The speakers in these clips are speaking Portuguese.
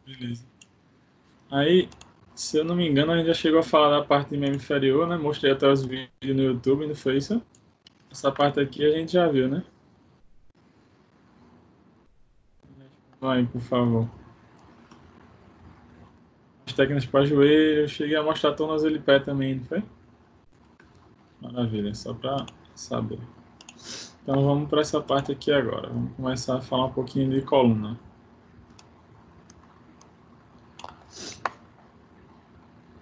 Beleza. Aí, se eu não me engano, a gente já chegou a falar da parte de membro inferior, né? Mostrei até os vídeos no YouTube, não foi isso? Essa parte aqui a gente já viu, né? Vai, por favor. As técnicas para joelho, eu cheguei a mostrar tornozelo e pé também, não foi? Maravilha, só para saber. Então vamos para essa parte aqui agora. Vamos começar a falar um pouquinho de coluna.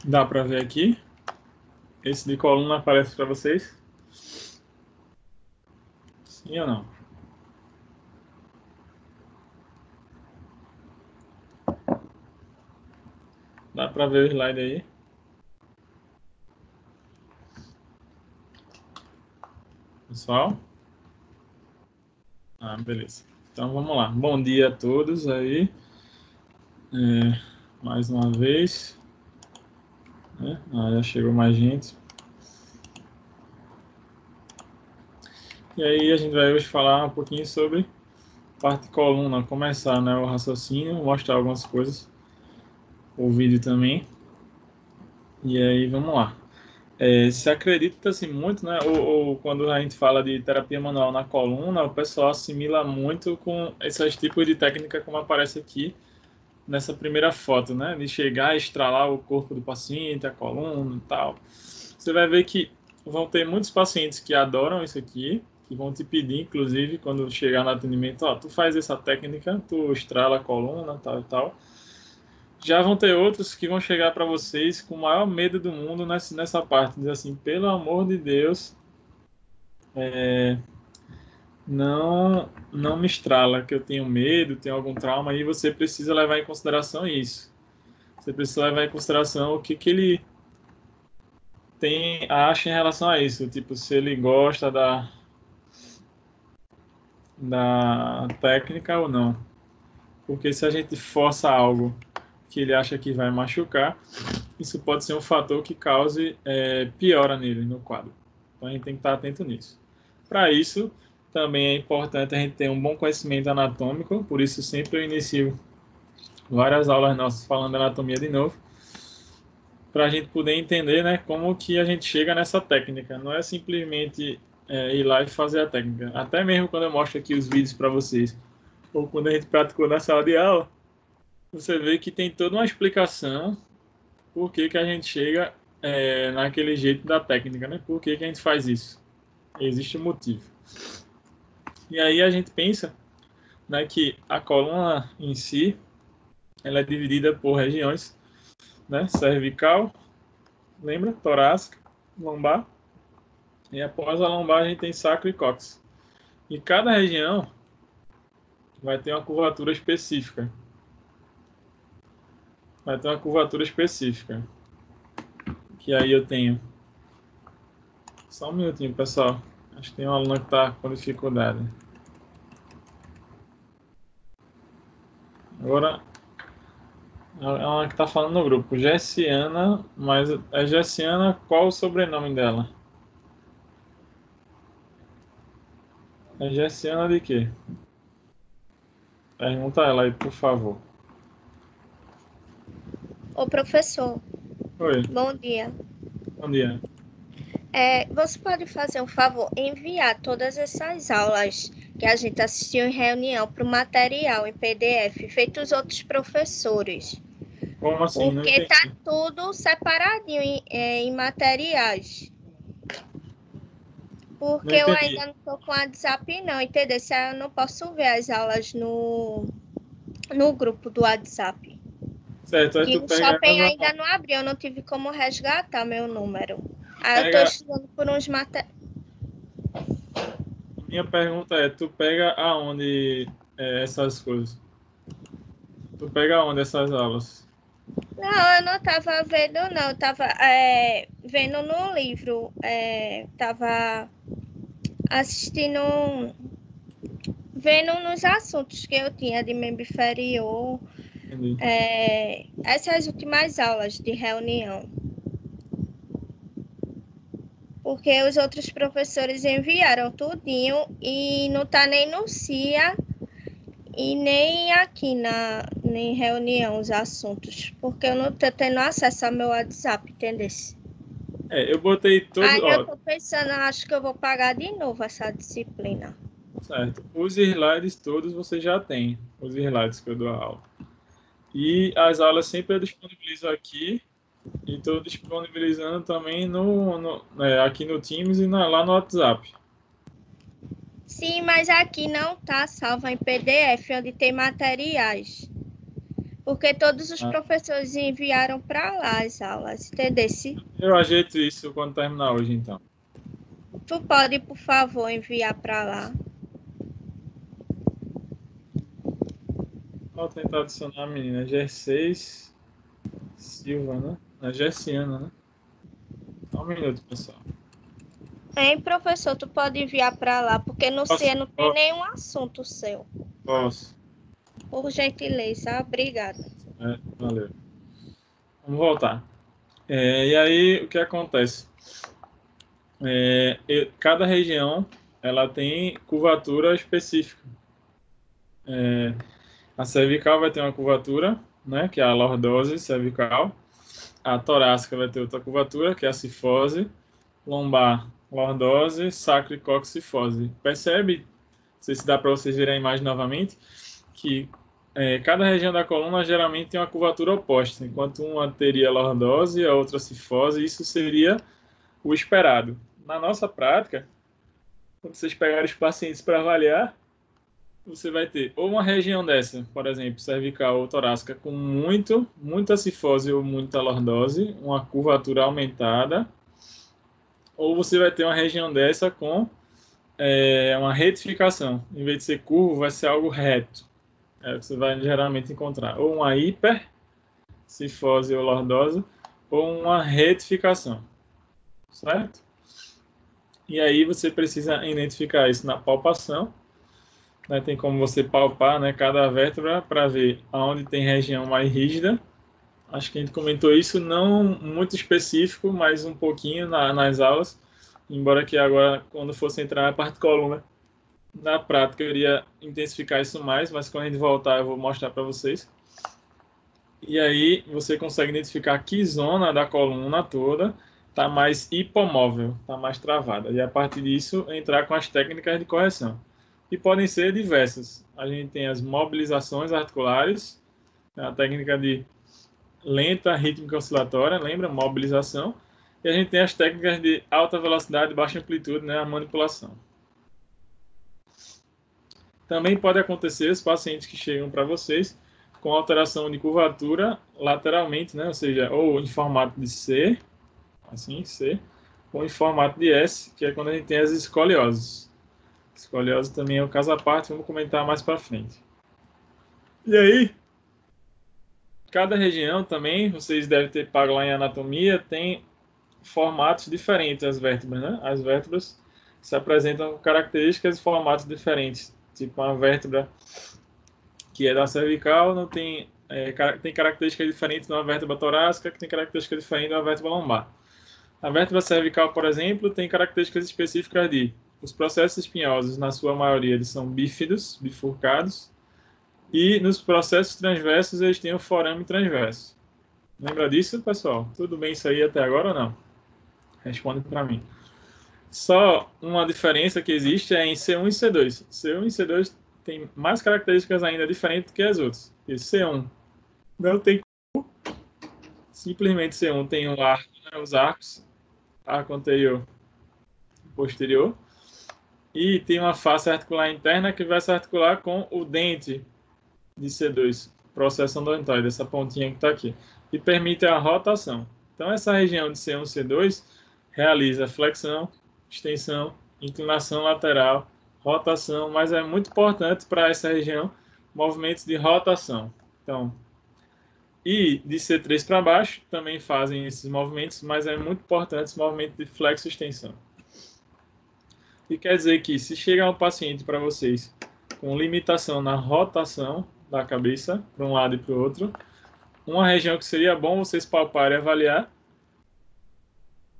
Dá para ver aqui? Esse de coluna aparece para vocês? Sim ou não? Dá para ver o slide aí? Pessoal? Ah, beleza. Então vamos lá. Bom dia a todos aí. Mais uma vez. Né? Já chegou mais gente. E aí a gente vai hoje falar um pouquinho sobre parte de coluna, começar, né, o raciocínio, mostrar algumas coisas, o vídeo também. E aí vamos lá. Se acredita-se muito, né, ou quando a gente fala de terapia manual na coluna, o pessoal assimila muito com esses tipos de técnica como aparece aqui nessa primeira foto, né, de chegar e estralar o corpo do paciente, a coluna e tal. Você vai ver que vão ter muitos pacientes que adoram isso aqui, que vão te pedir, inclusive, quando chegar no atendimento, ó, tu faz essa técnica, tu estrala a coluna, tal e tal. Já vão ter outros que vão chegar para vocês com o maior medo do mundo nessa parte, dizer assim, pelo amor de Deus, não me estrala, que eu tenho medo, tenho algum trauma, e você precisa levar em consideração isso. Você precisa levar em consideração o que ele acha em relação a isso, tipo, se ele gosta da técnica ou não. Porque se a gente força algo que ele acha que vai machucar, isso pode ser um fator que cause piora nele, no quadro. Então a gente tem que estar atento nisso. Para isso, também é importante a gente ter um bom conhecimento anatômico, por isso sempre eu inicio várias aulas nossas falando de anatomia de novo, para a gente poder entender, né, como que a gente chega nessa técnica. Não é simplesmente ir lá e fazer a técnica. Até mesmo quando eu mostro aqui os vídeos para vocês, ou quando a gente praticou na sala de aula, você vê que tem toda uma explicação por que a gente chega naquele jeito da técnica, né? Por que a gente faz isso? Existe um motivo. E aí a gente pensa, né, que a coluna em si, ela é dividida por regiões, né? Cervical, lembra? Torácica, lombar. E após a lombar a gente tem sacro e cóccix. E cada região vai ter uma curvatura específica. Vai ter uma curvatura específica. Que aí eu tenho. Só um minutinho, pessoal. Acho que tem uma aluna que está com dificuldade. Agora, ela que está falando no grupo. Gessiana, mas é Gessiana, qual o sobrenome dela? É Gessiana de quê? Pergunta ela aí, por favor. Ô, professor, Oi, bom dia. bom dia. Você pode fazer um favor, enviar todas essas aulas que a gente assistiu em reunião para o material em PDF, feito os outros professores, Como assim? Não porque tá entendi. tudo separadinho em materiais. Não Porque eu entendi. ainda não estou com o WhatsApp, não, entendeu? Se eu não posso ver as aulas no grupo do WhatsApp. Certo, aí Que tu o pega shopping ela, ainda não abriu, eu não tive como resgatar meu número. Aí eu estou pega. estudando por uns materiais. Minha pergunta é, tu pega aonde essas coisas? Tu pega aonde essas aulas? Não, eu não estava vendo, não. Eu estava vendo no livro. Estava assistindo, vendo nos assuntos que eu tinha de membro inferior. Entendi. Essas últimas aulas de reunião. Porque os outros professores enviaram tudinho e não está nem no CIA e nem aqui em reunião os assuntos, porque eu não tô tendo acesso ao meu WhatsApp, entendeu? Eu botei todo... Aí eu tô pensando, acho que eu vou pagar de novo essa disciplina. Certo. Os slides todos você já tem, os slides que eu dou a aula. E as aulas sempre eu disponibilizo aqui e estou disponibilizando também aqui no Teams e lá no WhatsApp. Sim, mas aqui não tá salvo em PDF, onde tem materiais. Porque todos os professores enviaram para lá as aulas, entendeu? Eu ajeito isso quando terminar hoje, então. Tu pode, por favor, enviar para lá. Vou tentar adicionar a menina G6 Silva, né? A Gerciana, né? Só um minuto, pessoal. Hein, professor, tu pode enviar para lá, porque no CIE não tem nenhum assunto seu. Posso. Por gentileza, obrigada. Valeu. Vamos voltar. E aí, o que acontece? Cada região ela tem curvatura específica. A cervical vai ter uma curvatura, né, que é a lordose cervical. A torácica vai ter outra curvatura, que é a cifose. Lombar, lordose, sacro-coxifose. Percebe? Não sei se dá para vocês verem a imagem novamente, que cada região da coluna geralmente tem uma curvatura oposta. Enquanto uma teria lordose, a outra cifose, isso seria o esperado. Na nossa prática, quando vocês pegarem os pacientes para avaliar, você vai ter ou uma região dessa, por exemplo, cervical ou torácica, com muita cifose ou muita lordose, uma curvatura aumentada, ou você vai ter uma região dessa com uma retificação. Em vez de ser curvo, vai ser algo reto. Você vai geralmente encontrar ou uma hipercifose ou lordose, ou uma retificação, certo? E aí você precisa identificar isso na palpação, né? Tem como você palpar, né, cada vértebra para ver aonde tem região mais rígida. Acho que a gente comentou isso, não muito específico, mas um pouquinho nas aulas, embora que agora, quando fosse entrar na parte coluna, na prática eu iria intensificar isso mais, mas quando a gente voltar eu vou mostrar para vocês. E aí você consegue identificar que zona da coluna toda está mais hipomóvel, está mais travada. E a partir disso, entrar com as técnicas de correção. E podem ser diversas. A gente tem as mobilizações articulares, a técnica de lenta rítmica oscilatória, lembra? Mobilização. E a gente tem as técnicas de alta velocidade e baixa amplitude, né? A manipulação. Também pode acontecer os pacientes que chegam para vocês com alteração de curvatura lateralmente, né? Ou seja, ou em formato de C, assim, C, ou em formato de S, que é quando a gente tem as escolioses. Escoliose também é um caso à parte, vamos comentar mais para frente. E aí, cada região também, vocês devem ter pago lá em anatomia, tem formatos diferentes as vértebras, né? As vértebras se apresentam com características e formatos diferentes. Tipo, uma vértebra que é da cervical não tem, tem características diferentes de uma vértebra torácica, que tem características diferentes de uma vértebra lombar. A vértebra cervical, por exemplo, tem características específicas de os processos espinhosos, na sua maioria, eles são bífidos, bifurcados, e nos processos transversos eles têm o forame transverso. Lembra disso, pessoal? Tudo bem isso aí até agora ou não? Responde para mim. Só uma diferença que existe é em C1 e C2. C1 e C2 tem mais características ainda diferentes do que as outras. E C1 não tem como. Simplesmente C1 tem um arco, né, os arcos, arco anterior e posterior. E tem uma face articular interna que vai se articular com o dente de C2, processo odontoide, essa pontinha que está aqui. E permite a rotação. Então, essa região de C1 e C2 realiza flexão, extensão, inclinação lateral, rotação, mas é muito importante para essa região movimentos de rotação. Então, e de C3 para baixo também fazem esses movimentos, mas é muito importante esse movimento de flexo e extensão. E quer dizer que se chegar um paciente para vocês com limitação na rotação da cabeça para um lado e para o outro, uma região que seria bom vocês palparem e avaliar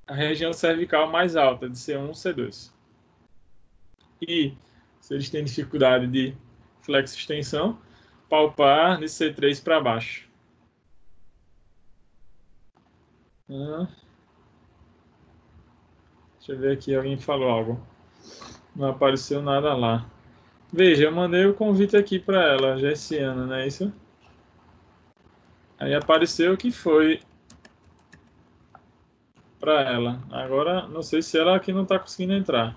a região cervical mais alta, de C1 C2. E se eles têm dificuldade de flexo-extensão, palpar de C3 para baixo. Deixa eu ver aqui, alguém falou algo. Não apareceu nada lá. Veja, eu mandei o convite aqui para ela, Gessiana, não é isso? Aí apareceu que foi para ela. Agora, não sei se ela aqui não está conseguindo entrar.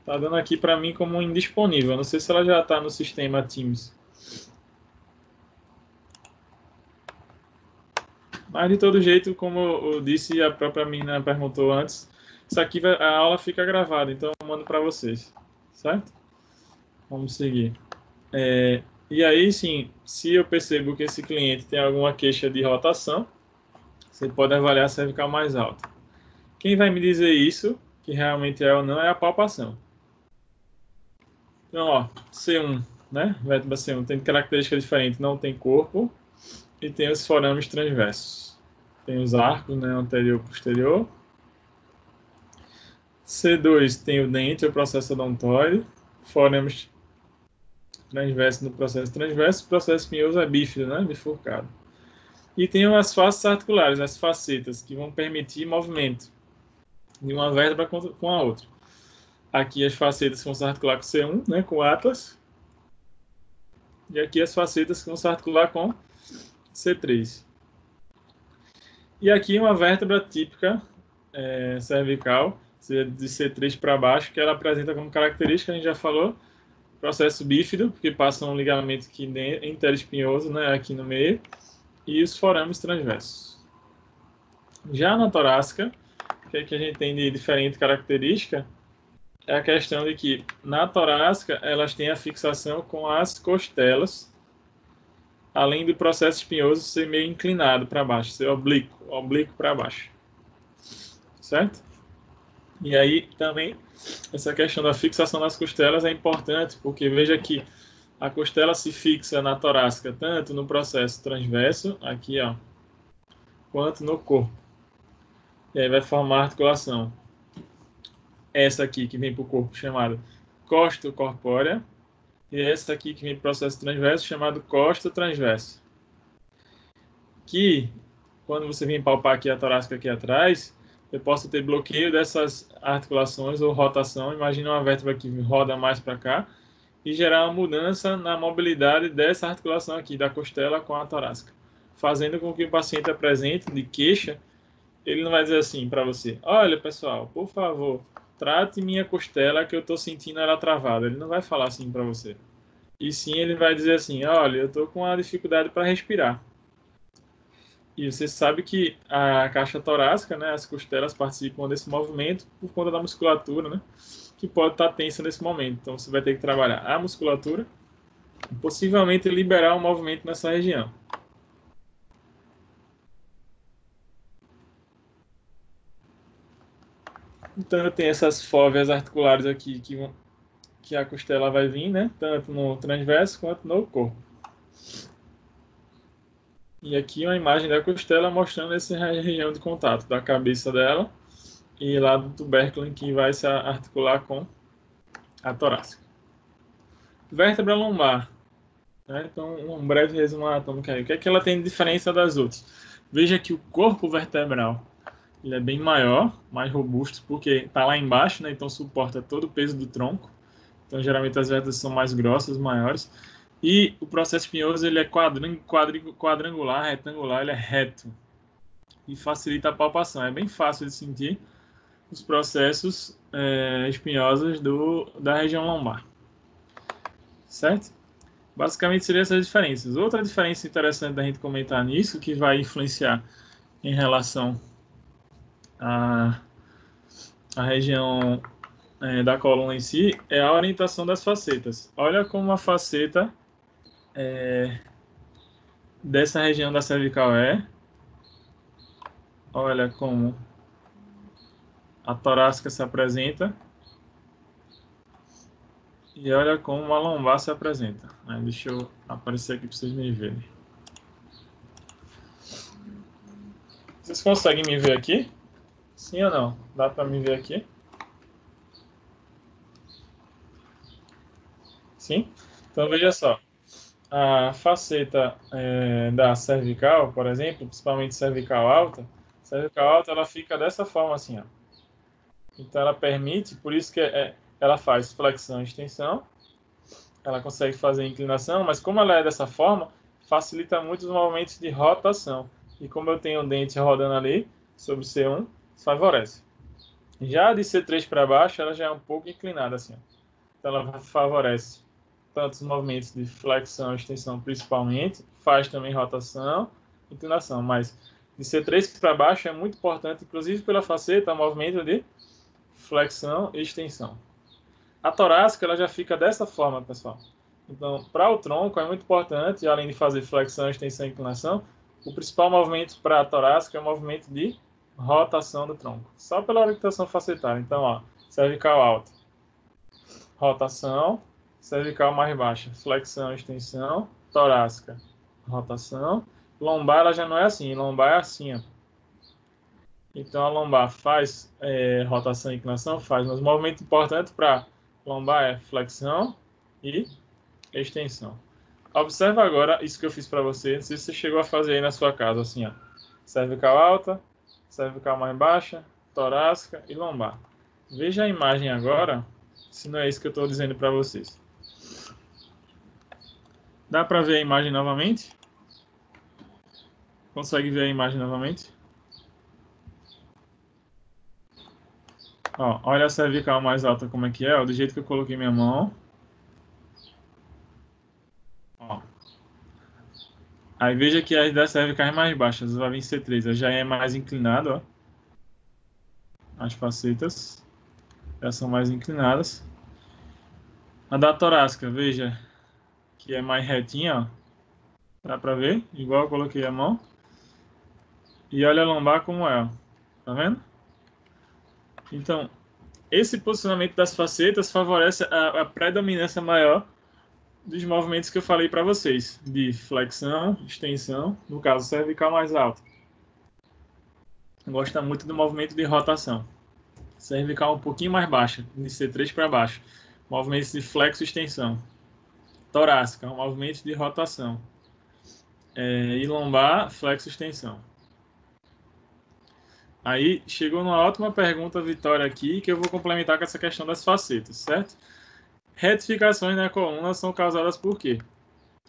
Tá dando aqui para mim como indisponível. Não sei se ela já está no sistema Teams. Mas de todo jeito, como eu disse, a própria menina perguntou antes, isso aqui a aula fica gravada, então eu mando para vocês, certo? Vamos seguir. E aí, sim, se eu percebo que esse cliente tem alguma queixa de rotação, você pode avaliar a cervical mais alta. Quem vai me dizer isso, que realmente é ou não, é a palpação. Então, ó, C1, né? Vértebra C1 tem característica diferente, não tem corpo e tem os forames transversos. Tem os arcos, né, anterior e posterior. C2 tem o dente, o processo odontoide, forames transverso no processo transverso, o processo espinhoso é bífido, né, bifurcado. E tem as faces articulares, as facetas, que vão permitir movimento de uma vértebra com a outra. Aqui as facetas vão se articular com C1, né, com o atlas, e aqui as facetas vão se articular com C3. E aqui uma vértebra típica cervical, de C3 para baixo, que ela apresenta como característica, a gente já falou, processo bífido, porque passa um ligamento aqui interespinhoso, né, aqui no meio, e os forames transversos. Já na torácica, o que a gente tem de diferente característica é a questão de que na torácica elas têm a fixação com as costelas, além do processo espinhoso ser meio inclinado para baixo, ser oblíquo para baixo. Certo? E aí também essa questão da fixação das costelas é importante, porque veja que a costela se fixa na torácica tanto no processo transverso, aqui ó, quanto no corpo. E aí vai formar a articulação. Essa aqui que vem para o corpo chamada costo-corpórea e essa aqui que vem para o processo transverso chamado costo-transverso. Que quando você vem palpar aqui a torácica aqui atrás, eu posso ter bloqueio dessas articulações ou rotação. Imagina uma vértebra que roda mais para cá e gerar uma mudança na mobilidade dessa articulação aqui, da costela com a torácica, fazendo com que o paciente apresente de queixa. Ele não vai dizer assim para você: olha, pessoal, por favor, trate minha costela que eu estou sentindo ela travada. Ele não vai falar assim para você. E sim, ele vai dizer assim: olha, eu estou com uma dificuldade para respirar. E você sabe que a caixa torácica, né, as costelas participam desse movimento por conta da musculatura, né, que pode estar tensa nesse momento. Então você vai ter que trabalhar a musculatura e possivelmente liberar um movimento nessa região. Então eu tenho essas fóveas articulares aqui que a costela vai vir, né, tanto no transverso quanto no corpo. E aqui uma imagem da costela mostrando essa região de contato da cabeça dela e lá do tubérculo em que vai se articular com a torácica. Vértebra lombar. Né? Então, um breve resumo anatômico aí. O que é que ela tem de diferença das outras? Veja que o corpo vertebral ele é bem maior, mais robusto, porque está lá embaixo, né? Então suporta todo o peso do tronco. Então, geralmente as vértebras são mais grossas, maiores. E o processo espinhoso ele é quadrangular, retangular, ele é reto. E facilita a palpação. É bem fácil de sentir os processos espinhosos da região lombar. Certo? Basicamente, seriam essas diferenças. Outra diferença interessante da gente comentar nisso, que vai influenciar em relação à região da coluna em si, é a orientação das facetas. Olha como a faceta dessa região da cervical é. Olha como a torácica se apresenta. E olha como a lombar se apresenta. Deixa eu aparecer aqui para vocês me verem. Vocês conseguem me ver aqui? Sim ou não? Dá para me ver aqui? Sim? Então, veja só. A faceta da cervical, por exemplo, principalmente cervical alta, ela fica dessa forma assim, ó. Então, ela permite, por isso que ela faz flexão e extensão, ela consegue fazer inclinação, mas como ela é dessa forma, facilita muito os movimentos de rotação. E como eu tenho o dente rodando ali, sobre C1, favorece. Já de C3 para baixo, ela já é um pouco inclinada assim, ó. Então, ela favorece tanto os movimentos de flexão e extensão, principalmente, faz também rotação, inclinação, mas de C3 para baixo é muito importante, inclusive pela faceta, o movimento de flexão e extensão. A torácica, ela já fica dessa forma, pessoal. Então, para o tronco é muito importante, além de fazer flexão, extensão e inclinação, o principal movimento para a torácica é o movimento de rotação do tronco, só pela orientação facetária. Então, ó, cervical alta, rotação, cervical mais baixa, flexão, extensão, torácica, rotação. Lombar ela já não é assim, lombar é assim, ó. Então a lombar faz rotação e inclinação, faz, mas o movimento importante para lombar é flexão e extensão. Observa agora isso que eu fiz para você, não sei se você chegou a fazer aí na sua casa, assim, ó. Cervical alta, cervical mais baixa, torácica e lombar. Veja a imagem agora, se não é isso que eu estou dizendo para vocês. Dá para ver a imagem novamente? Consegue ver a imagem novamente? Ó, olha a cervical mais alta como é que é, ó, do jeito que eu coloquei minha mão. Ó. Aí veja que as das cervicais mais baixas, vai vir C3, ela já é mais inclinada, ó. As facetas, elas são mais inclinadas. A da torácica, veja que é mais retinha, ó. Dá para ver? Igual eu coloquei a mão. E olha a lombar como é, ó. Tá vendo? Então, esse posicionamento das facetas favorece a predominância maior dos movimentos que eu falei para vocês, de flexão, extensão, no caso cervical mais alto. Gosta muito do movimento de rotação. Cervical um pouquinho mais baixa, de C3 para baixo. Movimentos de flexo e extensão. Torácica, um movimento de rotação. E lombar, flexo e extensão. Aí chegou numa ótima pergunta, Vitória, aqui, que eu vou complementar com essa questão das facetas, certo? Retificações na coluna são causadas por quê?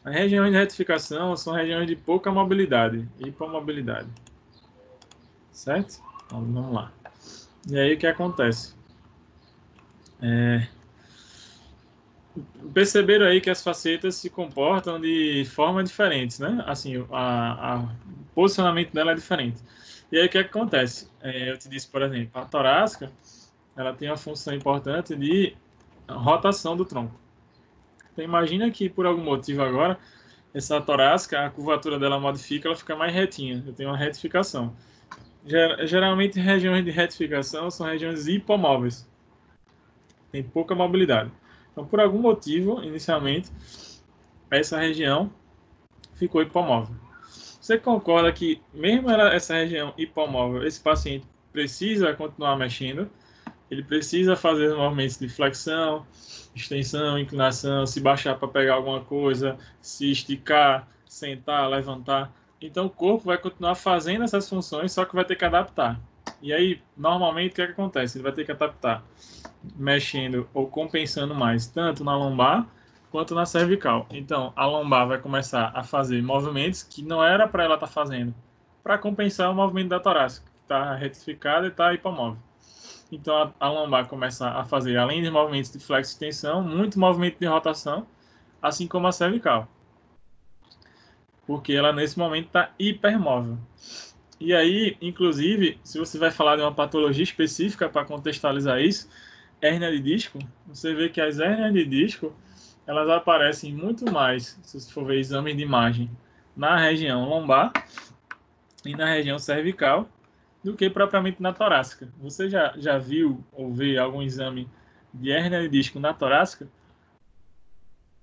As regiões de retificação são regiões de pouca mobilidade, hipomobilidade. Certo? Então, vamos lá. E aí o que acontece? Perceberam aí que as facetas se comportam de forma diferentes, né? Assim, o posicionamento dela é diferente. E aí o que acontece? Eu te disse, por exemplo, a torácica, ela tem uma função importante de rotação do tronco. Então imagina que por algum motivo agora, essa torácica, a curvatura dela modifica, ela fica mais retinha. Eu tenho uma retificação. Geralmente regiões de retificação são regiões hipomóveis. Tem pouca mobilidade. Então, por algum motivo, inicialmente, essa região ficou hipomóvel. Você concorda que, mesmo essa região hipomóvel, esse paciente precisa continuar mexendo, ele precisa fazer os movimentos de flexão, extensão, inclinação, se baixar para pegar alguma coisa, se esticar, sentar, levantar. Então, o corpo vai continuar fazendo essas funções, só que vai ter que adaptar. E aí, normalmente, o que acontece? Ele vai ter que adaptar mexendo ou compensando mais, tanto na lombar quanto na cervical. Então, a lombar vai começar a fazer movimentos que não era para ela estar fazendo, para compensar o movimento da torácica, que está retificada e está hipomóvel. Então, a lombar começa a fazer, além de movimentos de flexo e extensão, muito movimento de rotação, assim como a cervical, porque ela nesse momento está hipermóvel. E aí, inclusive, se você vai falar de uma patologia específica para contextualizar isso, hérnia de disco, você vê que as hérnias de disco, elas aparecem muito mais, se você for ver exame de imagem, na região lombar e na região cervical, do que propriamente na torácica. Você já viu ou vê algum exame de hérnia de disco na torácica?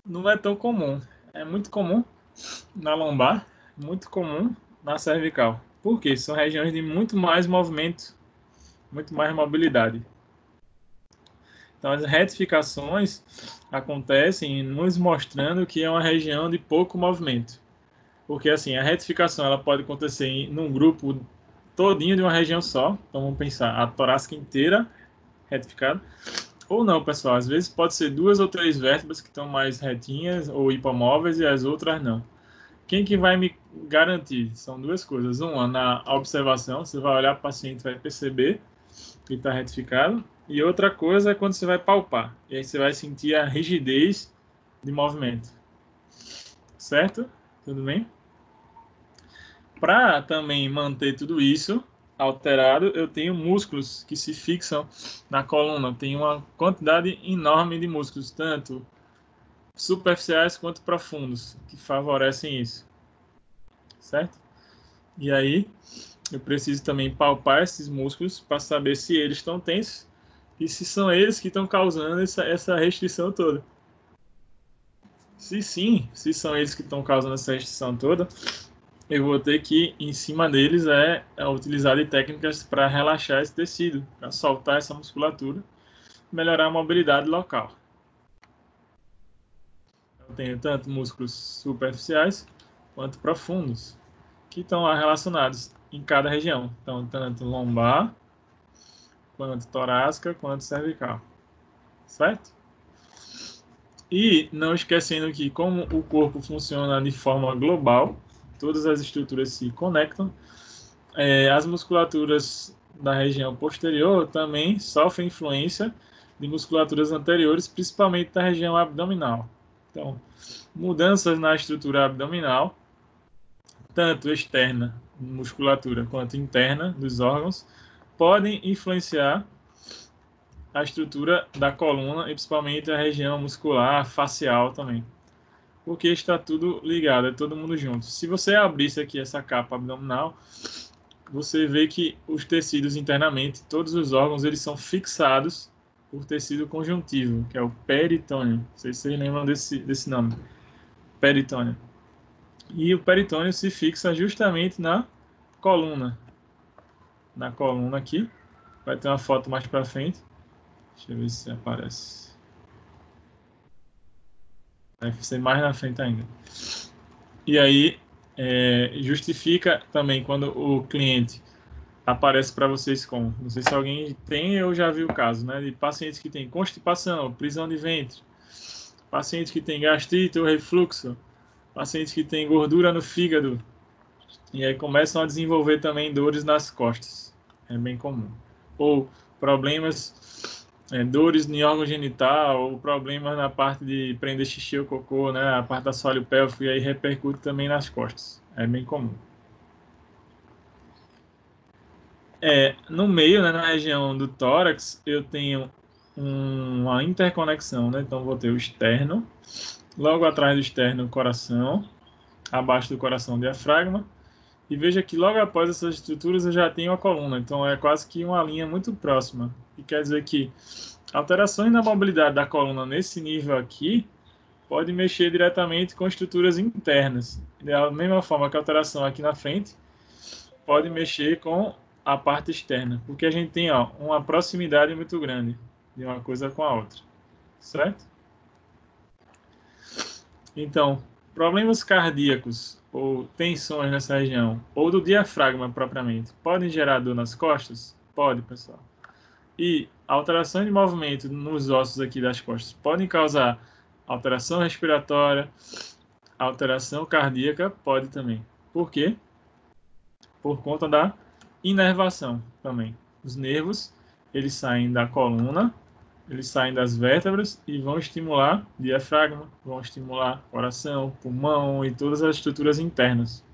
Não é tão comum. É muito comum na lombar, muito comum na cervical. Por quê? São regiões de muito mais movimento, muito mais mobilidade. Então, as retificações acontecem nos mostrando que é uma região de pouco movimento. Porque, assim, a retificação ela pode acontecer num grupo todinho de uma região só. Então, vamos pensar, a torácica inteira retificada. Ou não, pessoal, às vezes pode ser 2 ou 3 vértebras que estão mais retinhas ou hipomóveis e as outras não. Quem que vai me garantir? São duas coisas. Uma, na observação, você vai olhar para o paciente e vai perceber que está retificado. E outra coisa é quando você vai palpar. E aí você vai sentir a rigidez de movimento. Certo? Tudo bem? Para também manter tudo isso alterado, eu tenho músculos que se fixam na coluna. Tem uma quantidade enorme de músculos, tanto superficiais quanto profundos, que favorecem isso. Certo? E aí, eu preciso também palpar esses músculos para saber se eles estão tensos e se são eles que estão causando essa restrição toda. Se sim, se são eles que estão causando essa restrição toda, eu vou ter que, em cima deles, utilizar de técnicas para relaxar esse tecido, para soltar essa musculatura, melhorar a mobilidade local. Eu tenho tanto músculos superficiais quanto profundos, que estão relacionados em cada região. Então, tanto lombar, quanto torácica, quanto cervical. Certo? E não esquecendo que, como o corpo funciona de forma global, todas as estruturas se conectam, as musculaturas da região posterior também sofrem influência de musculaturas anteriores, principalmente da região abdominal. Então, mudanças na estrutura abdominal, tanto externa, musculatura, quanto interna dos órgãos, podem influenciar a estrutura da coluna e principalmente a região muscular facial também. Porque está tudo ligado, é todo mundo junto. Se você abrisse aqui essa capa abdominal, você vê que os tecidos internamente, todos os órgãos, eles são fixados por tecido conjuntivo, que é o peritônio. Não sei se vocês lembram desse nome, peritônio. E o peritônio se fixa justamente na coluna. Na coluna aqui. Vai ter uma foto mais para frente. Deixa eu ver se aparece. Vai ser mais na frente ainda. E aí, justifica também quando o cliente aparece para vocês com, não sei se alguém tem ou já viu o caso, né, de pacientes que têm constipação, prisão de ventre, pacientes que têm gastrite ou refluxo, pacientes que têm gordura no fígado, e aí começam a desenvolver também dores nas costas, é bem comum. Ou problemas, dores no órgão genital, ou problemas na parte de prender xixi ou cocô, né, a parte da assoalho pélvico, e aí repercute também nas costas, é bem comum. No meio, né, na região do tórax, eu tenho uma interconexão, né? Então, vou ter o externo, logo atrás do externo, o coração, abaixo do coração, o diafragma. E veja que logo após essas estruturas eu já tenho a coluna, então é quase que uma linha muito próxima. E quer dizer que alterações na mobilidade da coluna nesse nível aqui pode mexer diretamente com estruturas internas. Da mesma forma que a alteração aqui na frente pode mexer com a parte externa, porque a gente tem uma proximidade muito grande de uma coisa com a outra, certo? Então, problemas cardíacos ou tensões nessa região, ou do diafragma propriamente, podem gerar dor nas costas? Pode, pessoal. E alterações de movimento nos ossos aqui das costas podem causar alteração respiratória, alteração cardíaca, pode também. Por quê? Por conta da inervação também. Os nervos, eles saem da coluna, eles saem das vértebras e vão estimular o diafragma, vão estimular o coração, pulmão e todas as estruturas internas.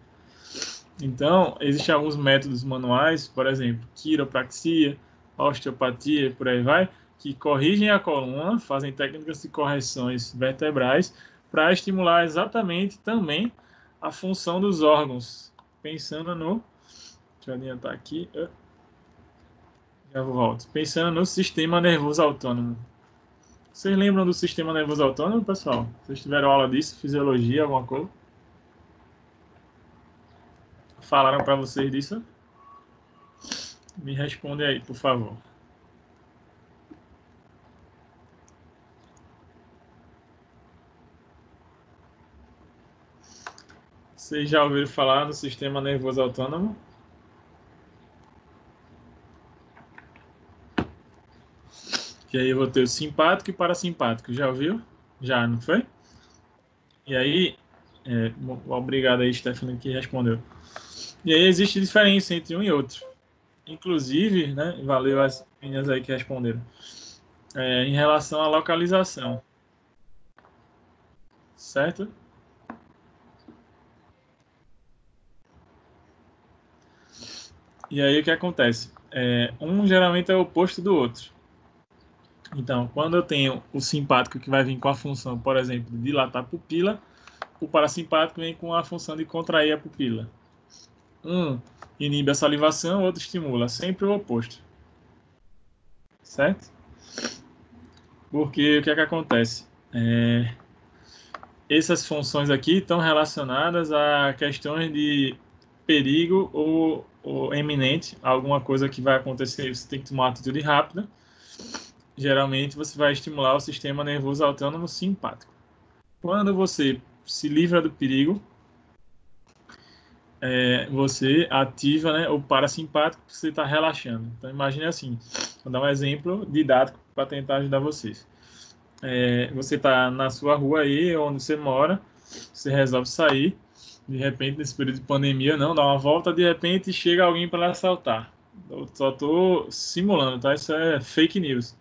Então, existem alguns métodos manuais, por exemplo, quiropraxia, osteopatia, por aí vai, que corrigem a coluna, fazem técnicas de correções vertebrais para estimular exatamente também a função dos órgãos, pensando no... Deixa eu adiantar aqui. Já volto. Pensando no sistema nervoso autônomo. Vocês lembram do sistema nervoso autônomo, pessoal? Vocês tiveram aula disso? Fisiologia, alguma coisa? Falaram para vocês disso? Me responde aí, por favor. Vocês já ouviram falar no sistema nervoso autônomo? Que aí eu vou ter o simpático e parasimpático. Já ouviu? Já, não foi? E aí, obrigado aí, Stephanie, que respondeu. E aí existe diferença entre um e outro. Inclusive, né, valeu as meninas aí que responderam, em relação à localização, certo? E aí o que acontece? Um geralmente é o oposto do outro. Então, quando eu tenho o simpático que vai vir com a função, por exemplo, de dilatar a pupila, o parasimpático vem com a função de contrair a pupila. Um inibe a salivação, o outro estimula, sempre o oposto. Certo? Porque o que é que acontece? Essas funções aqui estão relacionadas a questões de perigo ou eminente, alguma coisa que vai acontecer, você tem que tomar uma atitude rápida. Geralmente você vai estimular o sistema nervoso autônomo simpático. Quando você se livra do perigo, você ativa, né, o parasimpático, que você está relaxando. Então imagine assim, vou dar um exemplo didático para tentar ajudar vocês. Você está na sua rua aí, onde você mora, você resolve sair, de repente, nesse período de pandemia, não, dá uma volta, de repente chega alguém para assaltar. Eu só estou simulando, tá? Isso é fake news.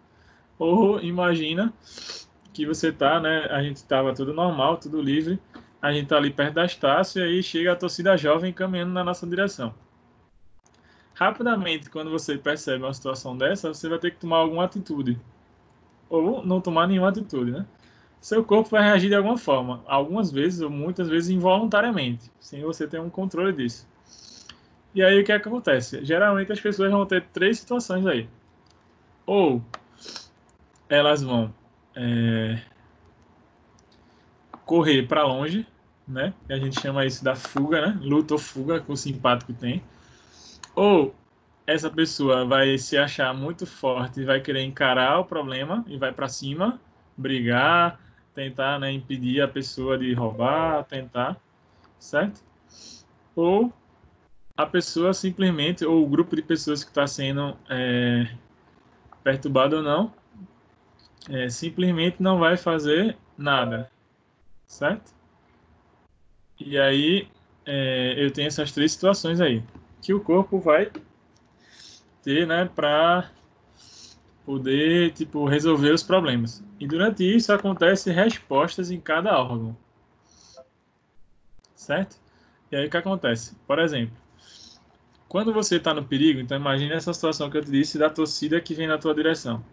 Ou imagina que você tá, né? A gente estava tudo normal, tudo livre, a gente tá ali perto da Estácio e aí chega a torcida jovem caminhando na nossa direção. Rapidamente, quando você percebe uma situação dessa, você vai ter que tomar alguma atitude. Ou não tomar nenhuma atitude, né? Seu corpo vai reagir de alguma forma, algumas vezes ou muitas vezes involuntariamente, sem você ter um controle disso. E aí o que é que acontece? Geralmente as pessoas vão ter três situações aí. Ou elas vão correr para longe, né? A gente chama isso da fuga, né? Luta ou fuga que o simpático tem. Ou essa pessoa vai se achar muito forte e vai querer encarar o problema e vai para cima, brigar, tentar, né, impedir a pessoa de roubar, tentar, certo? Ou a pessoa simplesmente, ou o grupo de pessoas que está sendo perturbado ou não, simplesmente não vai fazer nada, certo? E aí eu tenho essas três situações aí, que o corpo vai ter, né, para poder, tipo, resolver os problemas. E durante isso acontecem respostas em cada órgão, certo? E aí o que acontece? Por exemplo, quando você está no perigo, então imagine essa situação que eu te disse da torcida que vem na tua direção.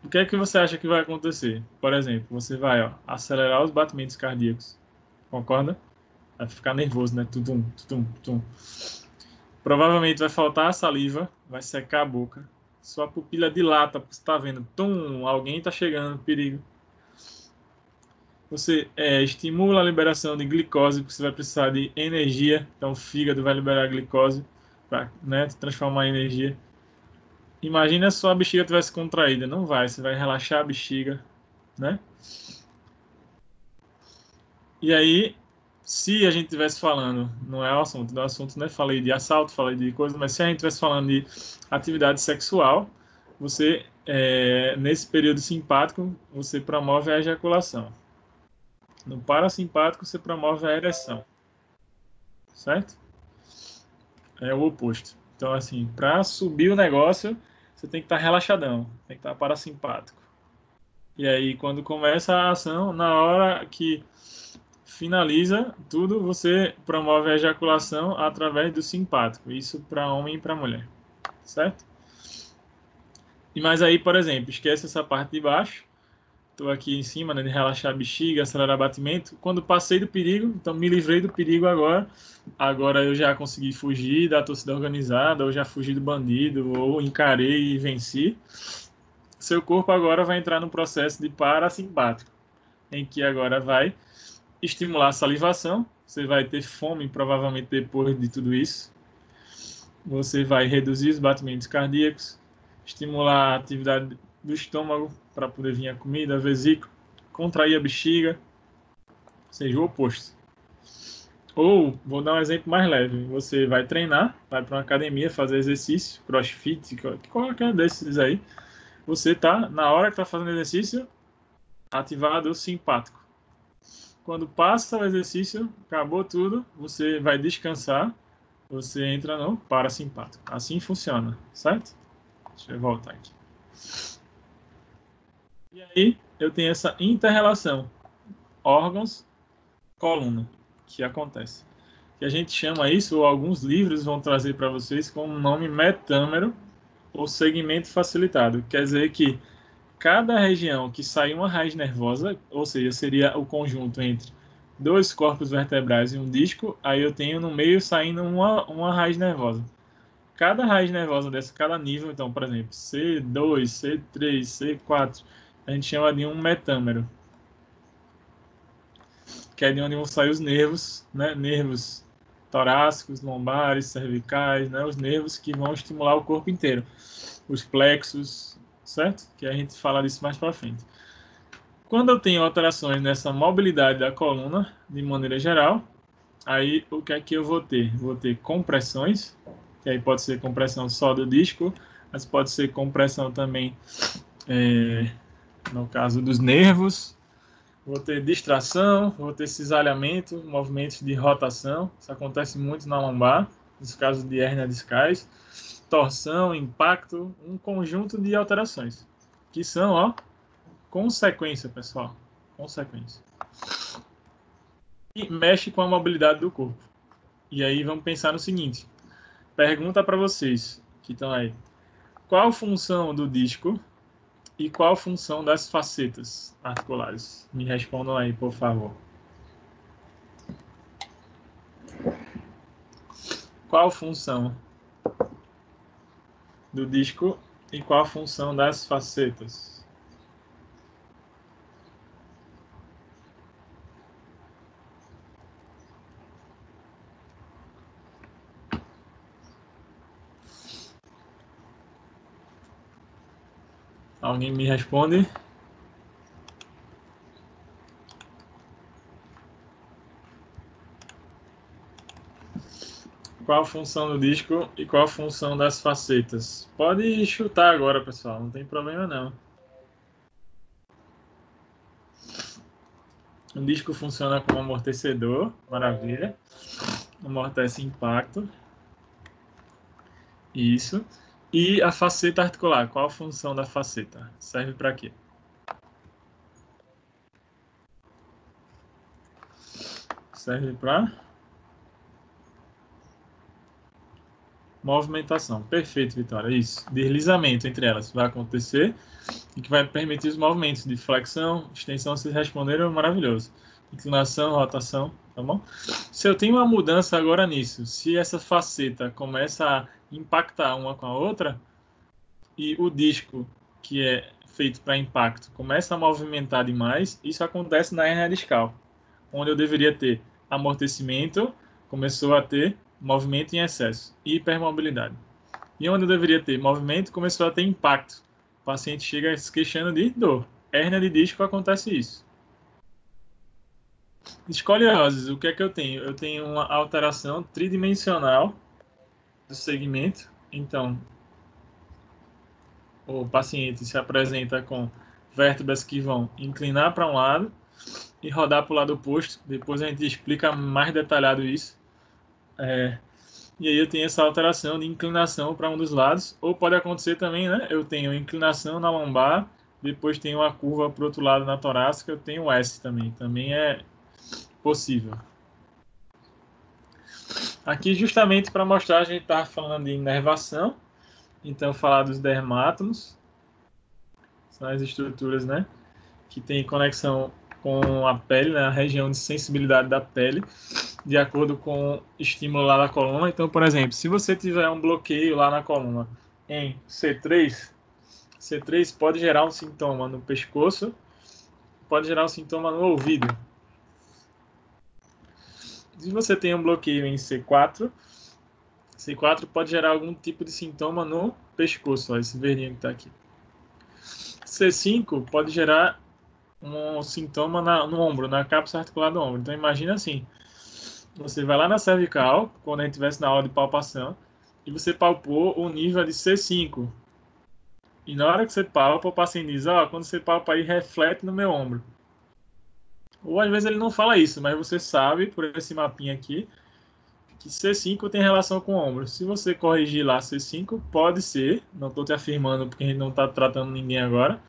O que é que você acha que vai acontecer? Por exemplo, você vai, acelerar os batimentos cardíacos. Concorda? Vai ficar nervoso, né? Tudum, tudum, tudum. Provavelmente vai faltar a saliva, vai secar a boca. Sua pupila dilata, porque você está vendo, tum, alguém está chegando, perigo. Você estimula a liberação de glicose, porque você vai precisar de energia. Então o fígado vai liberar glicose para, né, transformar em energia. Imagina se sua bexiga tivesse contraída. Não vai, você vai relaxar a bexiga, né? E aí, se a gente estivesse falando, não é o assunto, do assunto, né? Falei de assalto, falei de coisa, mas se a gente estivesse falando de atividade sexual, você, nesse período simpático, você promove a ejaculação. No parasimpático, você promove a ereção, certo? É o oposto. Então, assim, para subir o negócio, você tem que estar relaxadão, tem que estar parasimpático. E aí, quando começa a ação, na hora que finaliza tudo, você promove a ejaculação através do simpático. Isso para homem e para mulher, certo? E mais aí, por exemplo, esquece essa parte de baixo. Estou aqui em cima, né, de relaxar a bexiga, acelerar o batimento. Quando passei do perigo, então me livrei do perigo agora. Agora eu já consegui fugir da torcida organizada, ou já fugi do bandido, ou encarei e venci. Seu corpo agora vai entrar no processo de parasimpático, em que agora vai estimular a salivação. Você vai ter fome, provavelmente, depois de tudo isso. Você vai reduzir os batimentos cardíacos, estimular a atividade do estômago para poder vir a comida, a vesícula, contrair a bexiga, ou seja, o oposto. Ou, vou dar um exemplo mais leve, você vai treinar, vai para uma academia fazer exercício, crossfit, qualquer desses aí, você tá, na hora que está fazendo exercício, ativado o simpático. Quando passa o exercício, acabou tudo, você vai descansar, você entra no parasimpático. Assim funciona, certo? Deixa eu voltar aqui. E aí, eu tenho essa inter-relação órgãos, coluna, que acontece. Que a gente chama isso, ou alguns livros vão trazer para vocês, como o nome metâmero ou segmento facilitado. Quer dizer que cada região que sai uma raiz nervosa, ou seja, seria o conjunto entre dois corpos vertebrais e um disco, aí eu tenho no meio saindo uma raiz nervosa. Cada raiz nervosa dessa, cada nível, então, por exemplo, C2, C3, C4, a gente chama de um metâmero, que é de onde vão sair os nervos, né? Nervos torácicos, lombares, cervicais, né? Os nervos que vão estimular o corpo inteiro. Os plexos, certo? Que a gente fala disso mais para frente. Quando eu tenho alterações nessa mobilidade da coluna, de maneira geral, aí o que é que eu vou ter? Vou ter compressões, que aí pode ser compressão só do disco, mas pode ser compressão também, no caso dos nervos. Vou ter distração, vou ter cisalhamento, movimentos de rotação, isso acontece muito na lombar, nos casos de hérnia discais, torção, impacto, um conjunto de alterações, que são, ó, consequência, pessoal, consequência. E mexe com a mobilidade do corpo. E aí vamos pensar no seguinte, pergunta para vocês que estão aí, qual a função do disco e qual a função das facetas articulares? Me respondam aí, por favor. Qual a função do disco e qual a função das facetas? Alguém me responde? Qual a função do disco e qual a função das facetas? Pode chutar agora, pessoal, não tem problema não. O disco funciona como amortecedor, maravilha. Amortece impacto. Isso. E a faceta articular, qual a função da faceta? Serve para quê? Serve para movimentação. Perfeito, Vitória. Isso. Deslizamento entre elas vai acontecer e que vai permitir os movimentos de flexão, extensão. Vocês responderam, maravilhoso. Inclinação, rotação, tá bom? Se eu tenho uma mudança agora nisso, se essa faceta começa a impactar uma com a outra e o disco que é feito para impacto começa a movimentar demais, isso acontece na hérnia discal, onde eu deveria ter amortecimento, começou a ter movimento em excesso, hipermobilidade. E onde eu deveria ter movimento, começou a ter impacto. O paciente chega se queixando de dor. Hérnia de disco acontece isso. Escoliose, o que é que eu tenho? Eu tenho uma alteração tridimensional do segmento. Então, o paciente se apresenta com vértebras que vão inclinar para um lado e rodar para o lado oposto. Depois a gente explica mais detalhado isso. E aí eu tenho essa alteração de inclinação para um dos lados. Ou pode acontecer também, né? Eu tenho inclinação na lombar, depois tenho uma curva para o outro lado na torácica, eu tenho S também. Também é possível. Aqui justamente para mostrar, a gente está falando de inervação. Então, falar dos dermátomos. São as estruturas, né? Que tem conexão com a pele, né? A região de sensibilidade da pele, de acordo com o estímulo lá na coluna. Então, por exemplo, se você tiver um bloqueio lá na coluna em C3, C3 pode gerar um sintoma no pescoço, pode gerar um sintoma no ouvido. Se você tem um bloqueio em C4, C4 pode gerar algum tipo de sintoma no pescoço, ó, esse verdinho que está aqui. C5 pode gerar um sintoma no ombro, na cápsula articular do ombro. Então imagina assim, Você vai lá na cervical, quando a gente estivesse na aula de palpação, e você palpou o nível de C5. E na hora que você palpa, o paciente diz, quando você palpa aí, reflete no meu ombro. Ou às vezes ele não fala isso, mas você sabe, por esse mapinha aqui, que C5 tem relação com o ombro. Se você corrigir lá C5, pode ser, não estou te afirmando porque a gente não está tratando ninguém agora,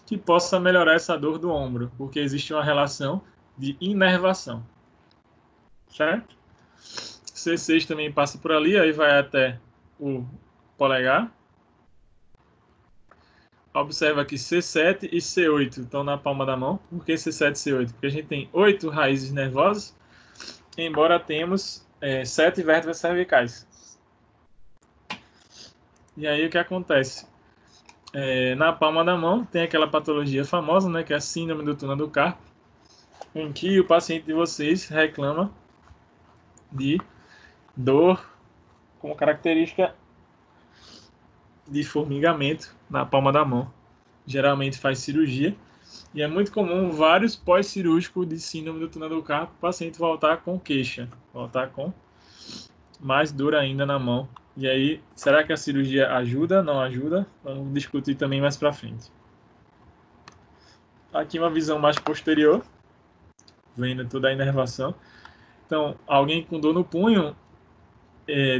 que possa melhorar essa dor do ombro, porque existe uma relação de inervação. Certo? C6 também passa por ali, aí vai até o polegar. Observa que C7 e C8 estão na palma da mão. Por que C7 e C8? Porque a gente tem 8 raízes nervosas, embora temos 7 vértebras cervicais. E aí o que acontece? Na palma da mão tem aquela patologia famosa, né, que é a síndrome do túnel do carpo, em que o paciente de vocês reclama de dor com característica de formigamento na palma da mão. Geralmente faz cirurgia e é muito comum vários pós-cirúrgicos de síndrome do túnel do carpo, o paciente voltar com queixa, voltar com mais dor ainda na mão. E aí, será que a cirurgia ajuda? Não ajuda? Vamos discutir também mais para frente. Aqui uma visão mais posterior, vendo toda a inervação. Então, alguém com dor no punho,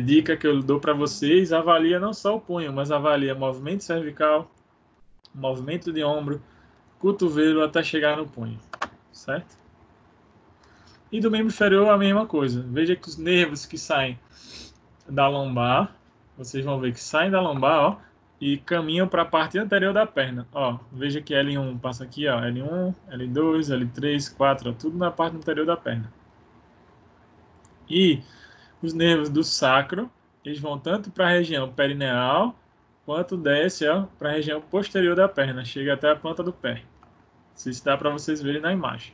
dica que eu dou para vocês, avalia não só o punho, mas avalia movimento cervical, movimento de ombro, cotovelo até chegar no punho, certo? E do membro inferior a mesma coisa. Veja que os nervos que saem da lombar, vocês vão ver que saem da lombar, ó, e caminham para a parte anterior da perna. Ó, veja que L1 passa aqui, ó, L1, L2, L3, 4, ó, tudo na parte anterior da perna. E os nervos do sacro, eles vão tanto para a região perineal, quanto desce para a região posterior da perna, chega até a planta do pé. Isso dá para vocês verem na imagem.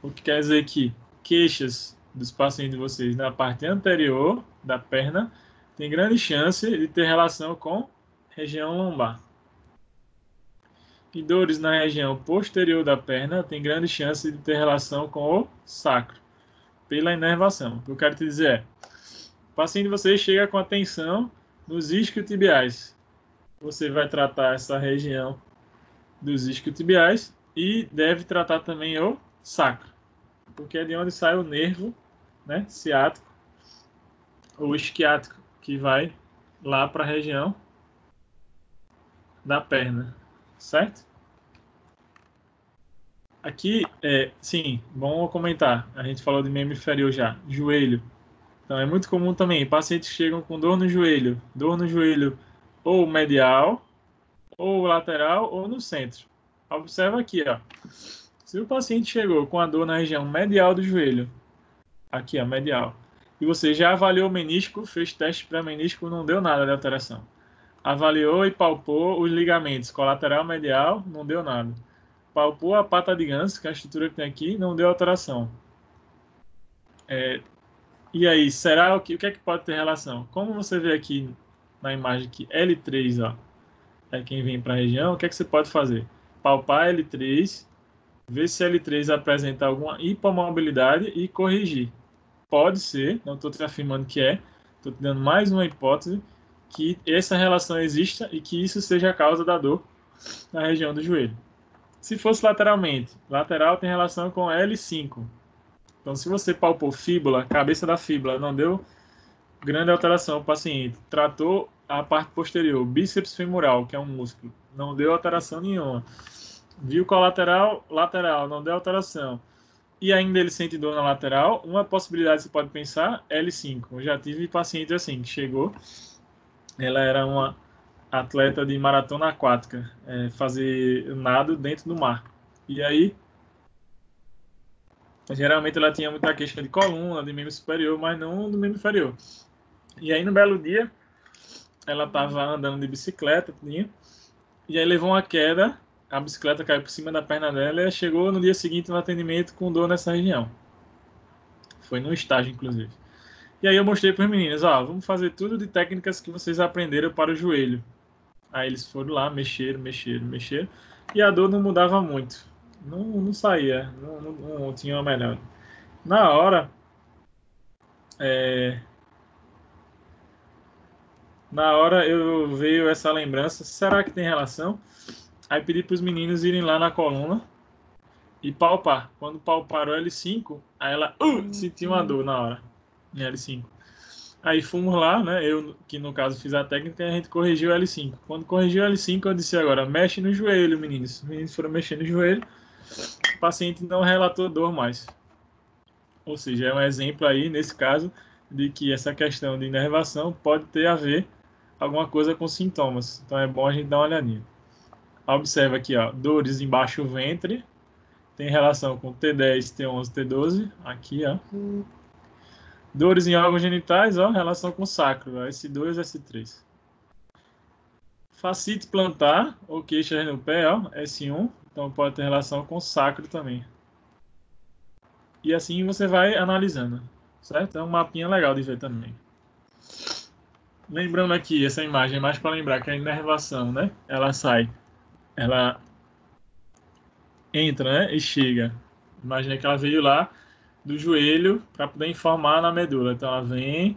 O que quer dizer que queixas dos pacientes de vocês na parte anterior da perna tem grande chance de ter relação com região lombar. E dores na região posterior da perna tem grande chance de ter relação com o sacro, pela inervação. O que eu quero te dizer é, o paciente de vocês chega com a tensão nos isquiotibiais. Você vai tratar essa região dos isquiotibiais e deve tratar também o sacro, porque é de onde sai o nervo, né, ciático ou isquiático, que vai lá para a região da perna, certo? Aqui, sim, bom comentar. A gente falou de membro inferior já, joelho. Então, é muito comum também, pacientes chegam com dor no joelho ou medial, ou lateral, ou no centro. Observa aqui, ó. Se o paciente chegou com a dor na região medial do joelho, aqui, ó, medial, e você já avaliou o menisco, fez teste pré-menisco, não deu nada de alteração. Avaliou e palpou os ligamentos colateral medial, não deu nada. Palpou a pata de ganso, que é a estrutura que tem aqui, não deu alteração. E aí, será o que é que pode ter relação? Como você vê aqui na imagem que L3, ó, é quem vem para a região, o que é que você pode fazer? Palpar L3, ver se L3 apresenta alguma hipomobilidade e corrigir. Pode ser, não estou te afirmando que estou te dando mais uma hipótese, que essa relação exista e que isso seja a causa da dor na região do joelho. Se fosse lateralmente, lateral tem relação com L5. Então, se você palpou fíbula, cabeça da fíbula, não deu grande alteração ao paciente, tratou a parte posterior, bíceps femoral, que é um músculo, não deu alteração nenhuma. Viu colateral, lateral, não deu alteração. E ainda ele sente dor na lateral, uma possibilidade você pode pensar, L5. Eu já tive paciente assim, que chegou, ela era uma atleta de maratona aquática, fazer nado dentro do mar. E aí, geralmente ela tinha muita queixa de coluna, de membro superior, mas não do membro inferior. E aí, no belo dia, ela estava andando de bicicleta, e aí levou uma queda, a bicicleta caiu por cima da perna dela e chegou no dia seguinte no atendimento com dor nessa região. Foi no estágio, inclusive. E aí eu mostrei para os meninos, vamos fazer tudo de técnicas que vocês aprenderam para o joelho. Aí eles foram lá, mexeram, e a dor não mudava muito. Não saía, não tinha uma melhora. Na hora, Na hora eu veio essa lembrança, será que tem relação? Aí pedi para os meninos irem lá na coluna e palpar. Quando palparam o L5, aí ela sentiu uma dor na hora, em L5. Aí fomos lá, né? Eu, que no caso fiz a técnica, a gente corrigiu o L5. Quando corrigiu o L5, eu disse agora, mexe no joelho, meninos. Os meninos foram mexer no joelho, o paciente não relatou dor mais. Ou seja, é um exemplo aí, nesse caso, de que essa questão de inervação pode ter a ver alguma coisa com sintomas. Então é bom a gente dar uma olhadinha. Observa aqui, ó, dores embaixo do ventre, tem relação com T10, T11, T12, aqui, ó. Dores em órgãos genitais, ó, relação com sacro, ó, S2, S3. Fascite plantar, ou queixa no pé, ó, S1, então pode ter relação com sacro também. E assim você vai analisando, certo? É um mapinha legal de ver também. Lembrando aqui, essa imagem é mais para lembrar que a inervação, né? Ela entra, né? E chega. Imagina que ela veio lá do joelho para poder informar na medula. Então ela vem,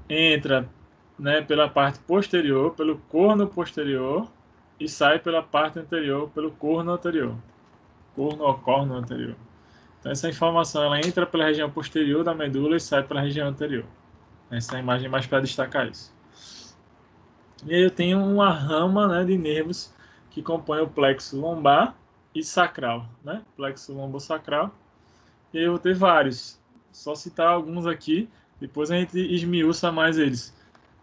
entra, né, pela parte posterior, pelo corno posterior e sai pela parte anterior, pelo corno anterior. Corno ou corno anterior. Então essa informação ela entra pela região posterior da medula e sai pela região anterior. Essa é a imagem mais para destacar isso. E aí eu tenho uma rama, né, de nervos que compõe o plexo lombar e sacral, né? Plexo lombosacral. E aí eu vou ter vários. Só citar alguns aqui, depois a gente esmiuça mais eles.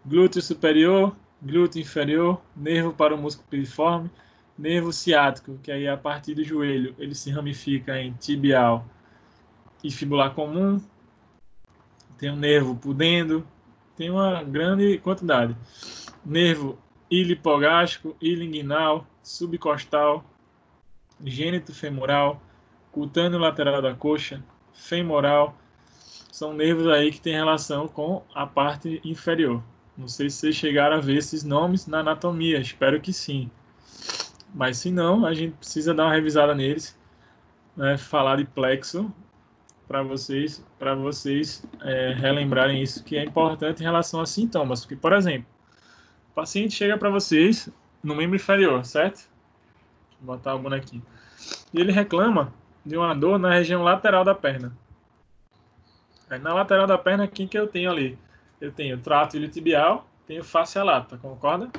Glúteo superior, glúteo inferior, nervo para o músculo piriforme, nervo ciático, que aí a partir do joelho ele se ramifica em tibial e fibular comum. Tem um nervo pudendo, tem uma grande quantidade. Nervo ilipogástrico, ilinguinal, subcostal, gênito femoral, cutâneo lateral da coxa, femoral. São nervos aí que têm relação com a parte inferior. Não sei se vocês chegaram a ver esses nomes na anatomia, espero que sim. Mas se não, a gente precisa dar uma revisada neles, né? Falar de plexo para vocês relembrarem isso, que é importante em relação a sintomas. Porque, por exemplo, o paciente chega para vocês no membro inferior, certo? Vou botar o bonequinho. E ele reclama de uma dor na região lateral da perna. Aí, na lateral da perna, quem que eu tenho ali? Eu tenho trato iliotibial, tenho fáscia lata, concorda?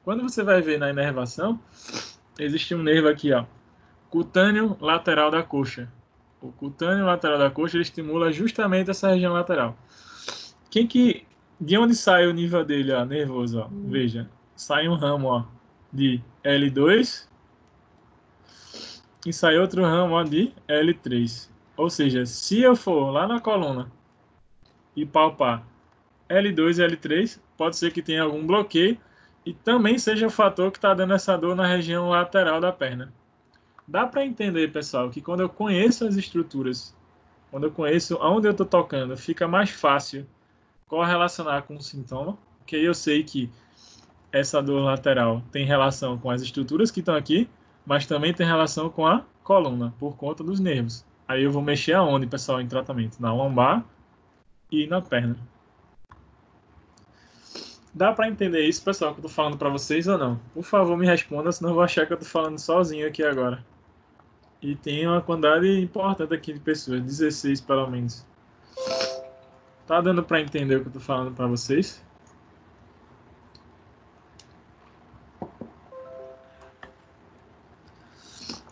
Quando você vai ver na inervação, existe um nervo aqui, ó, cutâneo lateral da coxa. O cutâneo lateral da coxa ele estimula justamente essa região lateral. De onde sai o nível dele, ó, nervoso, ó? Veja, sai um ramo, ó, de L2 e sai outro ramo, ó, de L3. Ou seja, se eu for lá na coluna e palpar L2 e L3, pode ser que tenha algum bloqueio e também seja o fator que está dando essa dor na região lateral da perna. Dá para entender, pessoal, que quando eu conheço as estruturas, quando eu conheço onde eu estou tocando, fica mais fácil correlacionar com o sintoma, porque eu sei que essa dor lateral tem relação com as estruturas que estão aqui, mas também tem relação com a coluna, por conta dos nervos. Aí eu vou mexer aonde, pessoal, em tratamento? Na lombar e na perna. Dá para entender isso, pessoal, que eu tô falando para vocês ou não? Por favor, me responda, senão eu vou achar que eu tô falando sozinho aqui agora. E tem uma quantidade importante aqui de pessoas, 16 pelo menos. Tá dando para entender o que eu tô falando para vocês?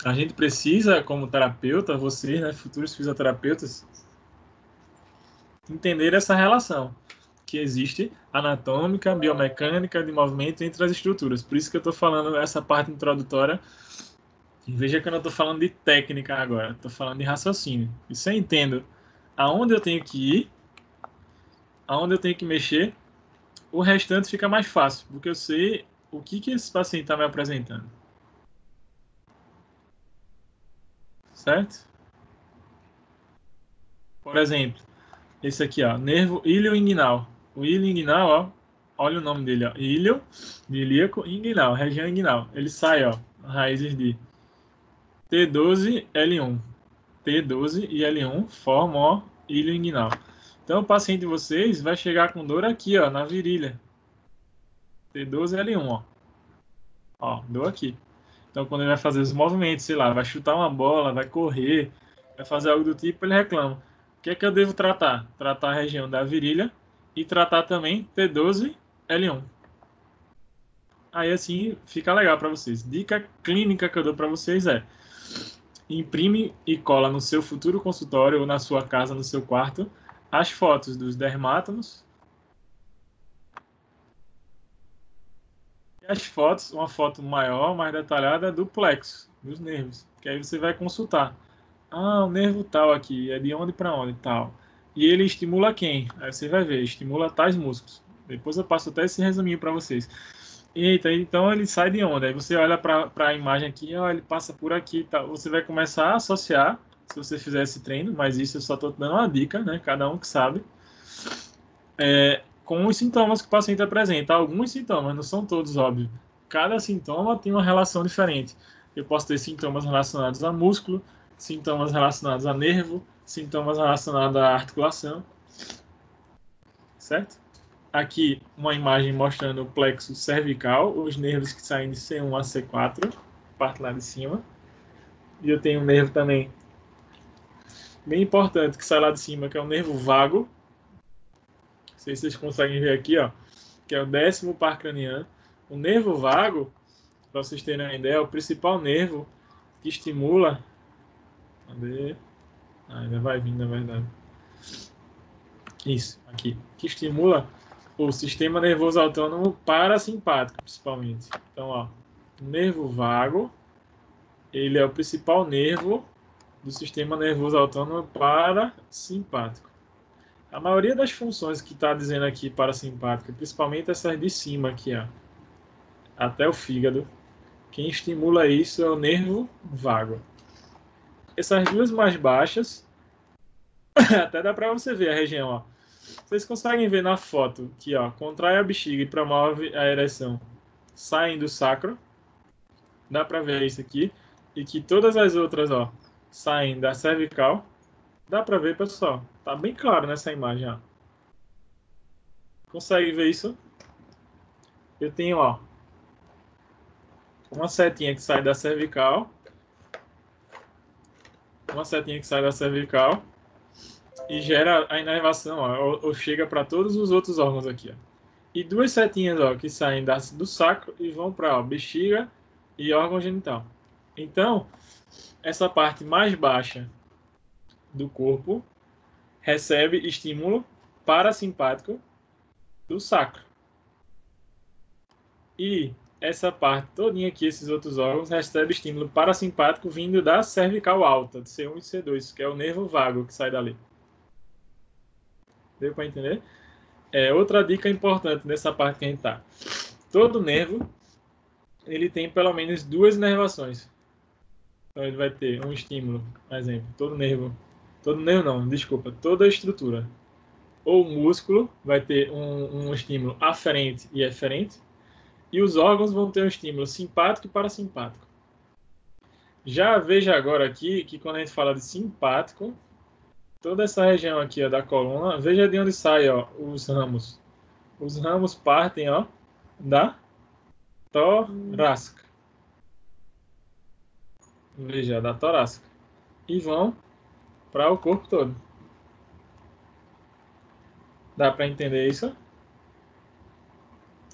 A gente precisa, como terapeuta, vocês, né, futuros fisioterapeutas, entender essa relação que existe anatômica, biomecânica, de movimento entre as estruturas. Por isso que eu estou falando essa parte introdutória. E veja que eu não estou falando de técnica agora, estou falando de raciocínio. E se eu entendo aonde eu tenho que ir, aonde eu tenho que mexer, o restante fica mais fácil, porque eu sei o que esse paciente está me apresentando. Certo? Por exemplo, esse aqui, ó, nervo ilioinguinal. O ilioinguinal, ó, olha o nome dele, ó, ilio, de ilíaco, inguinal, região inguinal. Ele sai, ó, raízes de T12, L1. T12 e L1 formam, ó, ilio inguinal. Então, o paciente de vocês vai chegar com dor aqui, ó, na virilha. T12L1, ó. Ó, dor aqui. Então, quando ele vai fazer os movimentos, sei lá, vai chutar uma bola, vai correr, vai fazer algo do tipo, ele reclama. O que é que eu devo tratar? Tratar a região da virilha e tratar também T12L1. Aí, assim, fica legal para vocês. Dica clínica que eu dou para vocês é: imprime e cola no seu futuro consultório ou na sua casa, no seu quarto, as fotos dos dermátonos e as fotos, uma foto maior, mais detalhada do plexo, dos nervos. Que aí você vai consultar. Ah, o nervo tal aqui, é de onde para onde tal. E ele estimula quem? Aí você vai ver, estimula tais músculos. Depois eu passo até esse resuminho para vocês. Eita, então ele sai de onde? Aí você olha para a imagem aqui, ó, ele passa por aqui e tal. Você vai começar a associar, se você fizer esse treino, mas isso eu só estou dando uma dica, né? Cada um que sabe. Com os sintomas que o paciente apresenta. Alguns sintomas, não são todos, óbvio. Cada sintoma tem uma relação diferente. Eu posso ter sintomas relacionados a músculo, sintomas relacionados a nervo, sintomas relacionados à articulação. Certo? Aqui uma imagem mostrando o plexo cervical, os nervos que saem de C1 a C4, parte lá de cima. E eu tenho um nervo também bem importante que sai lá de cima, que é o nervo vago. Não sei se vocês conseguem ver aqui, ó, que é o 10º par craniano. O nervo vago, para vocês terem uma ideia, é o principal nervo que estimula. Cadê? Ainda vai vir, na verdade. Isso, aqui. Que estimula o sistema nervoso autônomo parasimpático, principalmente. Então, ó, o nervo vago, ele é o principal nervo do sistema nervoso autônomo parasimpático. A maioria das funções que está dizendo aqui parasimpática, principalmente essas de cima aqui, ó, até o fígado, quem estimula isso é o nervo vago. Essas duas mais baixas, até dá para você ver a região, ó. Vocês conseguem ver na foto que, ó, contrai a bexiga e promove a ereção, saem do sacro. Dá para ver isso aqui. E que todas as outras, ó, saem da cervical. Dá para ver, pessoal. Tá bem claro nessa imagem, ó. Consegue ver isso? Eu tenho, ó, uma setinha que sai da cervical. Uma setinha que sai da cervical. E gera a inervação, ó, ou chega para todos os outros órgãos aqui, ó. E duas setinhas, ó, que saem do sacro e vão para bexiga e órgão genital. Então, essa parte mais baixa do corpo recebe estímulo parasimpático do sacro. E essa parte todinha aqui, esses outros órgãos, recebe estímulo parasimpático vindo da cervical alta, de C1 e C2, que é o nervo vago que sai dali. Deu para entender? Outra dica importante nessa parte que a gente está. Todo nervo, ele tem pelo menos duas inervações. Então ele vai ter um estímulo, por exemplo, toda a estrutura. Ou o músculo vai ter um estímulo aferente e eferente. E os órgãos vão ter um estímulo simpático e parasimpático. Já veja agora aqui que quando a gente fala de simpático, toda essa região aqui, ó, da coluna, veja de onde saem, ó, os ramos. Os ramos partem, ó, da torácica. Veja, da torácica. E vão para o corpo todo. Dá para entender isso?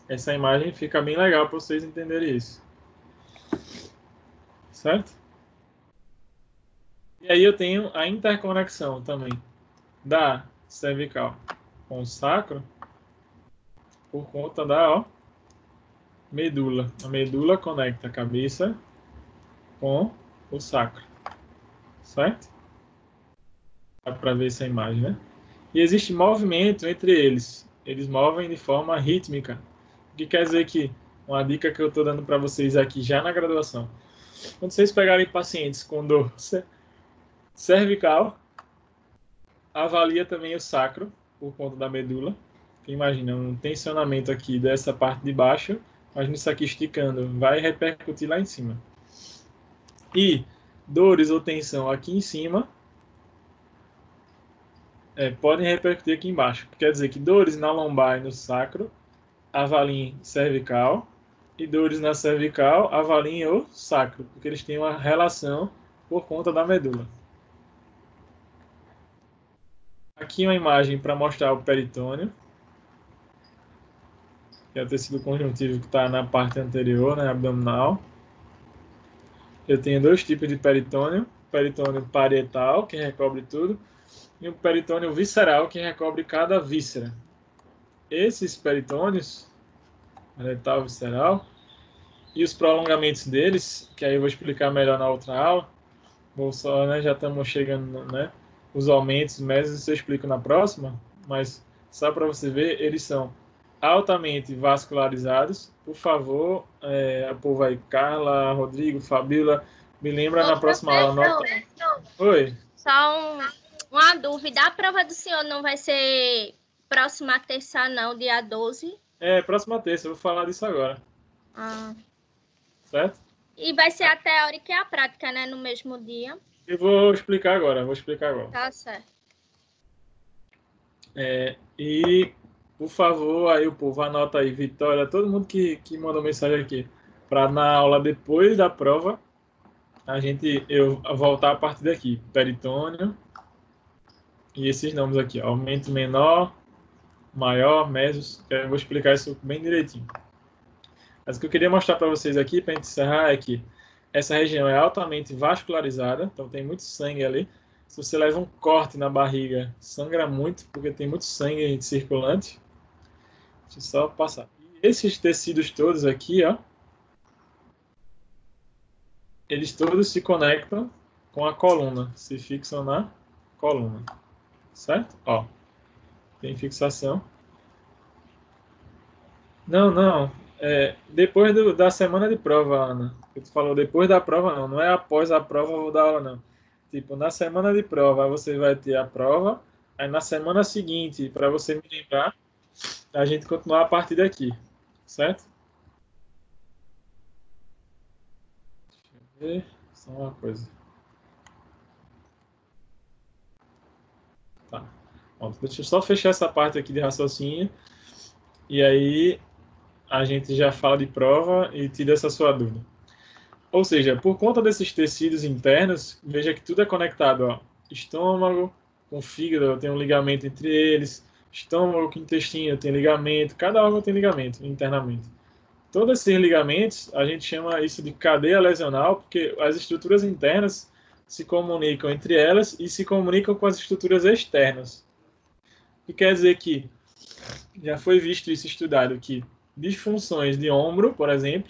Essa imagem fica bem legal para vocês entenderem isso. Certo? E aí eu tenho a interconexão também da cervical com o sacro por conta da, ó, medula. A medula conecta a cabeça com o sacro. Certo? Dá para ver essa imagem, né? E existe movimento entre eles. Eles movem de forma rítmica. O que quer dizer que uma dica que eu estou dando para vocês aqui já na graduação. Quando vocês pegarem pacientes com dor cervical, avalia também o sacro por conta da medula. Imagina um tensionamento aqui dessa parte de baixo, imagina isso aqui esticando, vai repercutir lá em cima. E dores ou tensão aqui em cima, podem repercutir aqui embaixo. Quer dizer que dores na lombar e no sacro avaliem cervical, e dores na cervical avaliem o sacro, porque eles têm uma relação por conta da medula. Aqui uma imagem para mostrar o peritônio, que é o tecido conjuntivo que está na parte anterior, né, abdominal. Eu tenho dois tipos de peritônio: peritônio parietal, que recobre tudo, e o peritônio visceral, que recobre cada víscera. Esses peritônios, parietal e visceral, e os prolongamentos deles, que aí eu vou explicar melhor na outra aula, vou só, né, já estamos chegando, né, os aumentos, médios, isso eu explico na próxima, mas só para você ver, eles são altamente vascularizados. Por favor, a povo aí, Carla, Rodrigo, Fabíola, me lembra na próxima aula. Oi. Só uma dúvida, a prova do senhor não vai ser próxima terça não, dia 12? Próxima terça, eu vou falar disso agora. Certo? E vai ser a teórica e a prática, né, no mesmo dia? Eu vou explicar agora, Tá certo. E, por favor, aí o povo anota aí, Vitória, todo mundo que mandou mensagem aqui, para na aula depois da prova, eu voltar a partir daqui, peritônio, e esses nomes aqui, aumento menor, maior, mesos, eu vou explicar isso bem direitinho. Mas o que eu queria mostrar para vocês aqui, para a gente encerrar, é que essa região é altamente vascularizada, então tem muito sangue ali. Se você leva um corte na barriga, sangra muito, porque tem muito sangue circulante. Deixa eu só passar. E esses tecidos todos aqui, ó, eles todos se conectam com a coluna, se fixam na coluna, certo? Ó, tem fixação. Não, depois da semana de prova, Ana. Tu falou depois da prova, não é após a prova eu vou dar aula, não. Tipo, na semana de prova você vai ter a prova, aí na semana seguinte, para você me lembrar, a gente continuar a partir daqui, certo? Deixa eu ver só uma coisa. Tá. Pronto, deixa eu só fechar essa parte aqui de raciocínio, e aí a gente já fala de prova e tira essa sua dúvida. Ou seja, por conta desses tecidos internos, veja que tudo é conectado, ó. Estômago com fígado, tem um ligamento entre eles. Estômago com intestino tem ligamento. Cada órgão tem ligamento internamente. Todos esses ligamentos, a gente chama isso de cadeia lesional, porque as estruturas internas se comunicam entre elas e se comunicam com as estruturas externas. O que quer dizer que já foi visto isso estudado, que disfunções de ombro, por exemplo,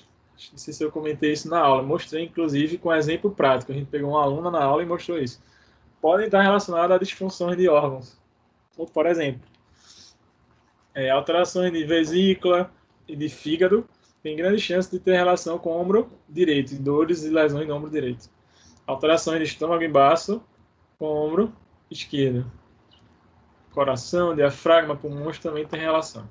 não sei se eu comentei isso na aula, mostrei inclusive com exemplo prático, a gente pegou uma aluna na aula e mostrou isso, podem estar relacionadas a disfunções de órgãos, ou, por exemplo, alterações de vesícula e de fígado, tem grande chance de ter relação com o ombro direito, dores e lesões no ombro direito. Alterações de estômago e baço com o ombro esquerdo. Coração, diafragma, pulmões também tem relação.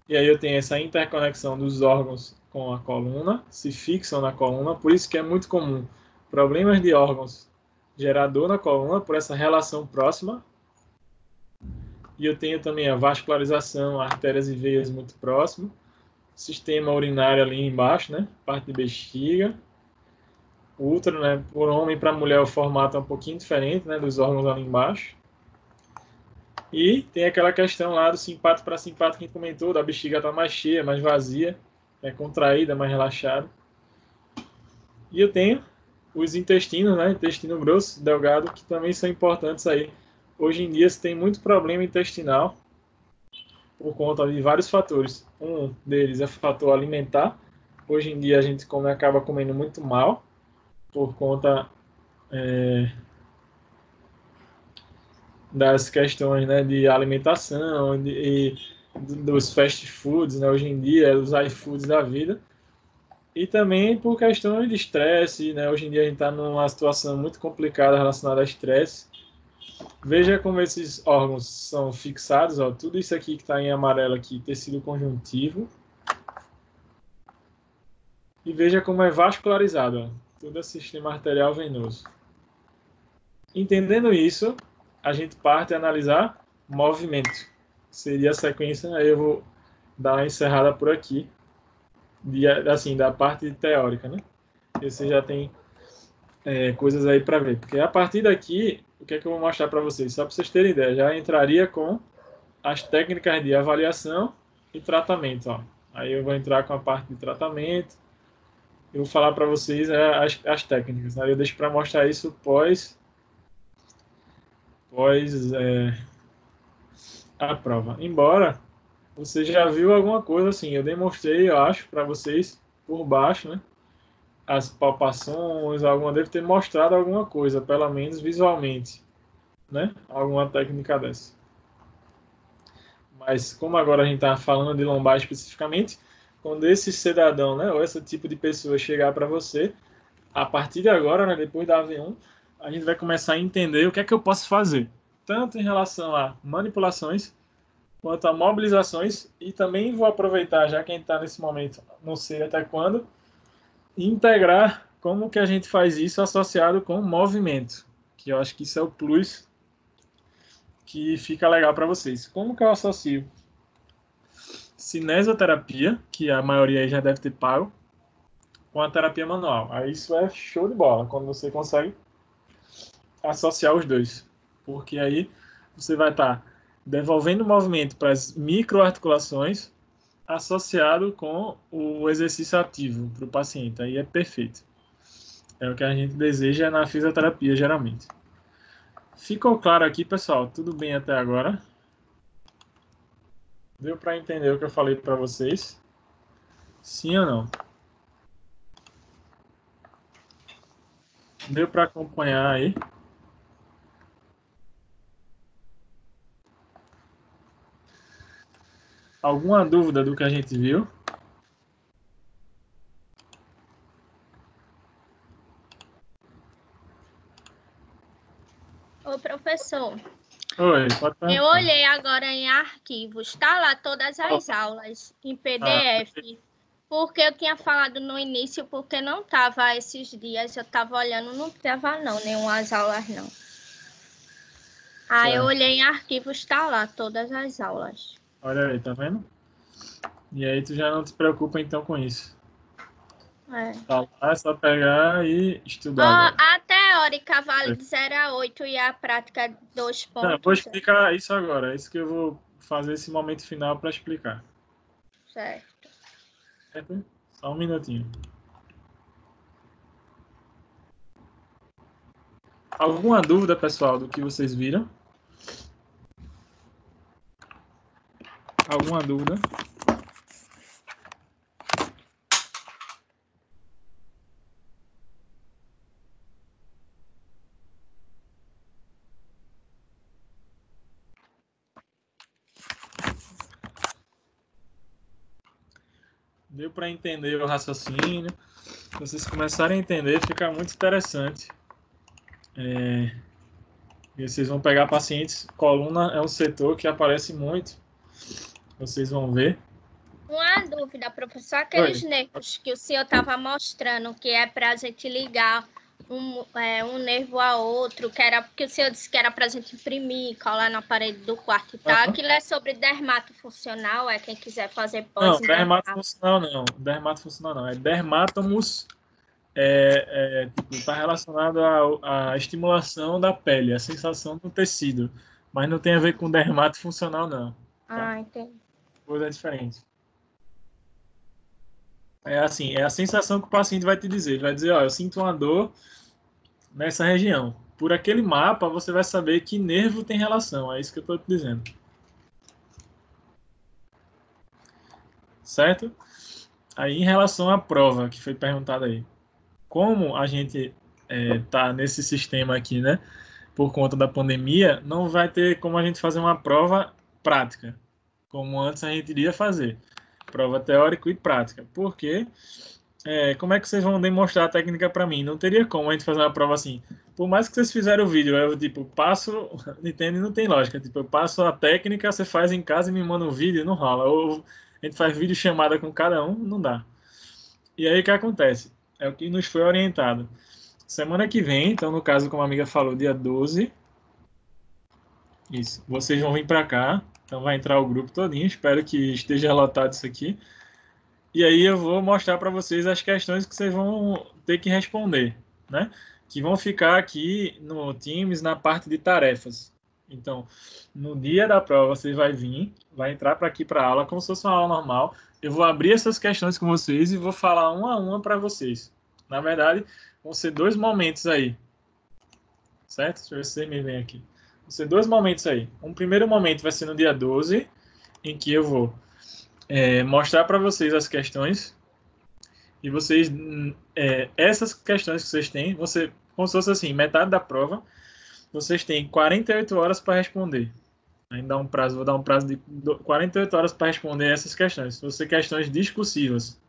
E aí eu tenho essa interconexão dos órgãos com a coluna, se fixam na coluna, por isso que é muito comum problemas de órgãos gerar dor na coluna por essa relação próxima. E eu tenho também a vascularização, artérias e veias muito próximo, sistema urinário ali embaixo, né, parte de bexiga, útero, né, por homem e para mulher o formato é um pouquinho diferente, né, dos órgãos ali embaixo. E tem aquela questão lá do simpático para simpático que a gente comentou, da bexiga estar mais cheia, mais vazia, contraída, mais relaxada. E eu tenho os intestinos, né, intestino grosso, delgado, que também são importantes aí. Hoje em dia se tem muito problema intestinal por conta de vários fatores. Um deles é o fator alimentar. Hoje em dia a gente acaba comendo muito mal por conta das questões, né, de alimentação e dos fast foods, né, hoje em dia, os iFoods da vida, e também por questões de estresse, né, hoje em dia a gente está numa situação muito complicada relacionada a estresse. Veja como esses órgãos são fixados, ó, tudo isso aqui que está em amarelo aqui, tecido conjuntivo, e veja como é vascularizado, ó, tudo é sistema arterial venoso. Entendendo isso, a gente parte a analisar movimento. Seria a sequência, aí eu vou dar uma encerrada por aqui, assim, da parte teórica, né? E você já tem coisas aí para ver. Porque a partir daqui, o que é que eu vou mostrar para vocês? Só para vocês terem ideia, já entraria com as técnicas de avaliação e tratamento. Ó. Aí eu vou entrar com a parte de tratamento. Eu vou falar para vocês as técnicas. Aí eu deixo para mostrar isso pós a prova. Embora você já viu alguma coisa assim, eu demonstrei, eu acho, para vocês por baixo, né? As palpações, alguma deve ter mostrado alguma coisa, pelo menos visualmente, né? Alguma técnica dessa. Mas como agora a gente está falando de lombar especificamente, quando esse cidadão, né, ou esse tipo de pessoa chegar para você, a partir de agora, né, depois da AV1, a gente vai começar a entender o que é que eu posso fazer, tanto em relação a manipulações, quanto a mobilizações, e também vou aproveitar, já que a gente está nesse momento, não sei até quando, integrar como que a gente faz isso associado com movimento, que eu acho que isso é o plus que fica legal para vocês. Como que eu associo cinesioterapia, que a maioria aí já deve ter pago, com a terapia manual? Aí isso é show de bola, quando você consegue associar os dois, porque aí você vai estar devolvendo o movimento para as microarticulações associado com o exercício ativo para o paciente. Aí é perfeito. É o que a gente deseja na fisioterapia, geralmente. Ficou claro aqui, pessoal? Tudo bem até agora? Deu para entender o que eu falei para vocês? Sim ou não? Deu para acompanhar aí? Alguma dúvida do que a gente viu? Ô, professor, Oi, pode eu perguntar. olhei agora em arquivos, tá lá todas as aulas em Ah, PDF, porque eu tinha falado no início, porque não tava esses dias, eu tava olhando, não tava não, nenhumas aulas não. Aí eu certo. olhei em arquivos, tá lá todas as aulas. Olha aí, tá vendo? E aí tu já não te preocupa então com isso. É. Tá lá, é só pegar e estudar Ó, agora. a teórica vale de 0 a 8 e a prática 2 Não, eu vou pontos. explicar isso agora. É isso que eu vou fazer esse momento final para explicar. Certo. Certo? Só um minutinho. Alguma dúvida, pessoal, do que vocês viram? Alguma dúvida? Deu para entender o raciocínio? Se vocês começarem a entender, fica muito interessante. E vocês vão pegar pacientes. Coluna é um setor que aparece muito. Vocês vão ver. Uma dúvida, professor, Oi. aqueles nervos que o senhor estava mostrando, que é para a gente ligar um nervo a outro, que era porque o senhor disse que era para a gente imprimir, colar na parede do quarto e tal. Aham. Aquilo é sobre dermatofuncional, é quem quiser fazer pós Não, em dermatofuncional não. Dermatofuncional não. É dermatomus. Tipo, está relacionado à estimulação da pele, a sensação do tecido. Mas não tem a ver com dermato funcional, não. Tá? Ah, entendi. Coisa diferente. É assim, é a sensação que o paciente vai te dizer. Ele vai dizer, ó, eu sinto uma dor nessa região. Por aquele mapa, você vai saber que nervo tem relação. É isso que eu estou te dizendo. Certo? Aí, em relação à prova que foi perguntada aí. Como a gente tá nesse sistema aqui, né? Por conta da pandemia, não vai ter como a gente fazer uma prova prática, como antes a gente iria fazer. Prova teórica e prática. Porque como é que vocês vão demonstrar a técnica para mim? Não teria como a gente fazer uma prova assim. Por mais que vocês fizeram o vídeo, eu tipo, passo, entende? Não tem lógica. Tipo, eu passo a técnica, você faz em casa e me manda um vídeo, não rola. Ou a gente faz vídeo chamada com cada um, não dá. E aí o que acontece? É o que nos foi orientado. semana que vem, então no caso, como a amiga falou, dia 12, isso, vocês vão vir para cá, então vai entrar o grupo todinho, espero que esteja lotado isso aqui. E aí eu vou mostrar para vocês as questões que vocês vão ter que responder, né? Que vão ficar aqui no Teams na parte de tarefas. Então, no dia da prova, você vai vir, vai entrar para aqui para a aula, como se fosse uma aula normal. Eu vou abrir essas questões com vocês e vou falar uma a uma para vocês. Na verdade, vão ser dois momentos aí. Certo? Deixa eu ver se vocês me veem aqui. Vão ser dois momentos aí. Um primeiro momento vai ser no dia 12, em que eu vou mostrar para vocês as questões e vocês, essas questões que vocês têm, você, como se fosse assim, metade da prova, vocês têm 48 horas para responder. Ainda um prazo, vou dar um prazo de 48 horas para responder essas questões. Vão ser questões discursivas.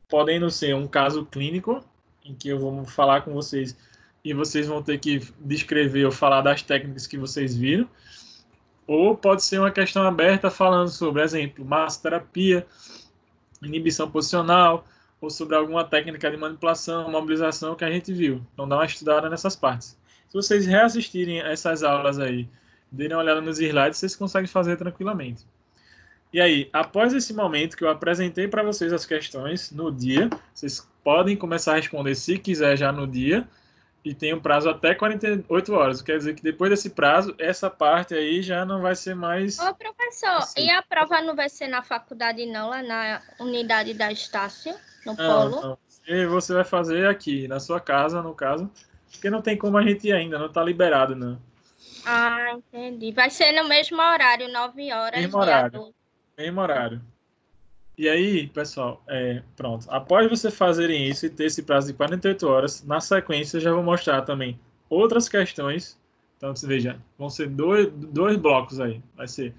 Podem não ser um caso clínico, em que eu vou falar com vocês e vocês vão ter que descrever ou falar das técnicas que vocês viram. Ou pode ser uma questão aberta falando sobre, exemplo, massoterapia, inibição posicional, ou sobre alguma técnica de manipulação, mobilização que a gente viu. Então dá uma estudada nessas partes. Se vocês reassistirem essas aulas aí, derem uma olhada nos slides, vocês conseguem fazer tranquilamente. E aí, após esse momento que eu apresentei para vocês as questões no dia, vocês podem começar a responder se quiser já no dia, e tem um prazo até 48 horas. Quer dizer que depois desse prazo, essa parte aí já não vai ser mais... Ô, professor, e a prova não vai ser na faculdade, não, lá na unidade da Estácio, no Polo? Não. E você vai fazer aqui, na sua casa, no caso, porque não tem como a gente ir ainda, não está liberado, não. Ah, entendi. Vai ser no mesmo horário, 9 horas. Mesmo horário. Mesmo horário. E aí, pessoal, pronto. Após você fazerem isso e ter esse prazo de 48 horas, na sequência eu já vou mostrar também outras questões. Então, você veja, vão ser dois blocos aí. Vai ser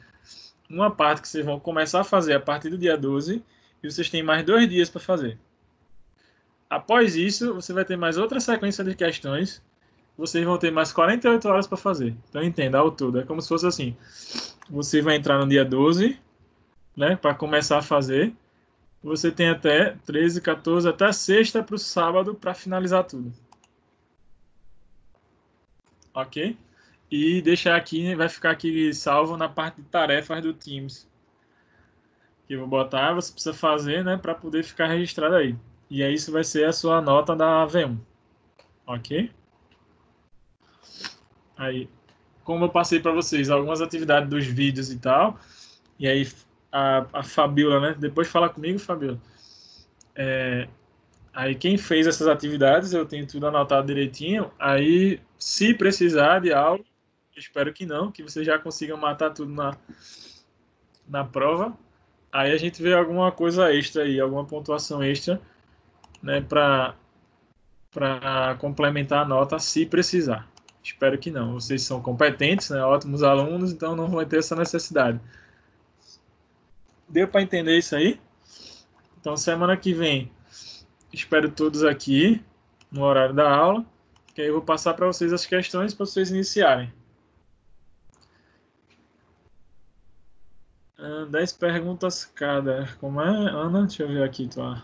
uma parte que vocês vão começar a fazer a partir do dia 12 e vocês têm mais 2 dias para fazer. Após isso, você vai ter mais outra sequência de questões. Vocês vão ter mais 48 horas para fazer. Então, entenda ao todo. É como se fosse assim. Você vai entrar no dia 12, né, para começar a fazer. Você tem até 13, 14, até sexta para o sábado para finalizar tudo. Ok? E deixar aqui, vai ficar aqui salvo na parte de tarefas do Teams. Que eu vou botar, você precisa fazer, né, para poder ficar registrado aí. E aí isso vai ser a sua nota da V1. Ok? Aí, como eu passei para vocês algumas atividades dos vídeos e tal, e aí a Fabiola, né? Depois fala comigo, Fabiola. Aí quem fez essas atividades, eu tenho tudo anotado direitinho. Aí, se precisar de algo, espero que não, que vocês já consigam matar tudo na prova. Aí a gente vê alguma coisa extra aí, alguma pontuação extra, né? Para complementar a nota, se precisar. Espero que não. Vocês são competentes, né? Ótimos alunos, então não vão ter essa necessidade. Deu para entender isso aí? Então, semana que vem, espero todos aqui no horário da aula, que aí eu vou passar para vocês as questões para vocês iniciarem. 10 perguntas cada. Como é, Ana? Deixa eu ver aqui, tua.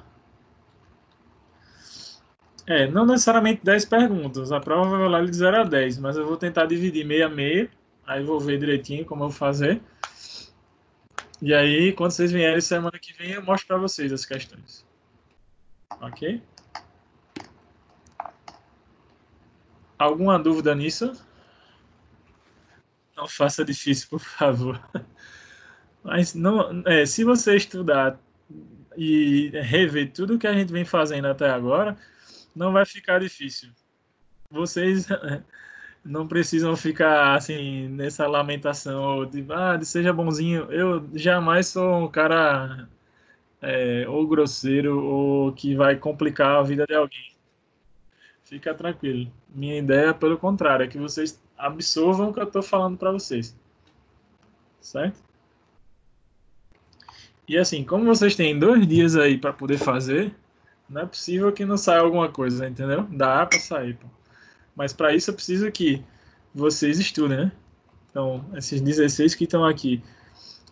Não necessariamente 10 perguntas. A prova vai lá de 0 a 10, mas eu vou tentar dividir meio a meio. Aí vou ver direitinho como eu vou fazer. E aí, quando vocês vierem semana que vem, eu mostro para vocês as questões. Ok? Alguma dúvida nisso? Não faça difícil, por favor. Mas não, se você estudar e rever tudo que a gente vem fazendo até agora, não vai ficar difícil. Vocês não precisam ficar assim nessa lamentação de seja bonzinho. Eu jamais sou um cara ou grosseiro ou que vai complicar a vida de alguém. Fica tranquilo. Minha ideia, pelo contrário, é que vocês absorvam o que eu estou falando para vocês. Certo? E assim, como vocês têm 2 dias aí para poder fazer, não é possível que não saia alguma coisa, entendeu? Dá para sair, pô. Mas para isso eu preciso que vocês estudem, né? Então, esses 16 que estão aqui,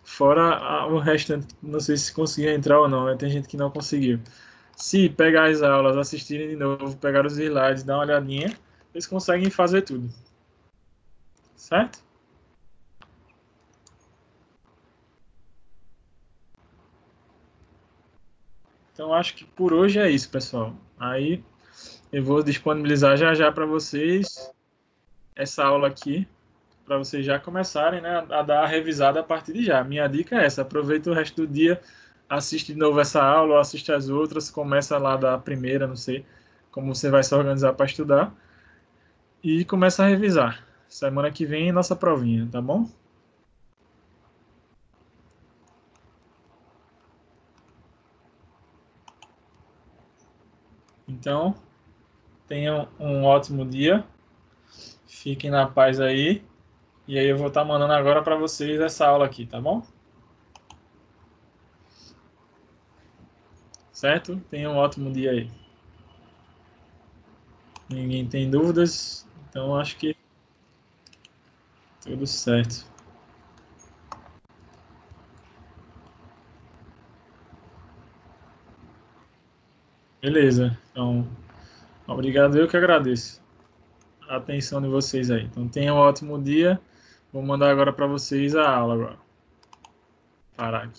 fora o restante, não sei se conseguiu entrar ou não, né? Tem gente que não conseguiu. Se pegar as aulas, assistirem de novo, pegar os slides, dar uma olhadinha, eles conseguem fazer tudo. Certo? Então, acho que por hoje é isso, pessoal. Aí, eu vou disponibilizar já já para vocês essa aula aqui, para vocês já começarem, né, a dar a revisada a partir de já. Minha dica é essa: aproveita o resto do dia, assiste de novo essa aula, ou assiste as outras, começa lá da primeira, não sei como você vai se organizar para estudar, e começa a revisar. Semana que vem, nossa provinha, tá bom? Então, tenham um ótimo dia, fiquem na paz aí, e aí eu vou estar mandando agora para vocês essa aula aqui, tá bom? Certo? Tenham um ótimo dia aí. Ninguém tem dúvidas, então acho que tudo certo. Beleza, então, obrigado, eu que agradeço a atenção de vocês aí. Então, tenham um ótimo dia. Vou mandar agora para vocês a aula agora. Parar aqui.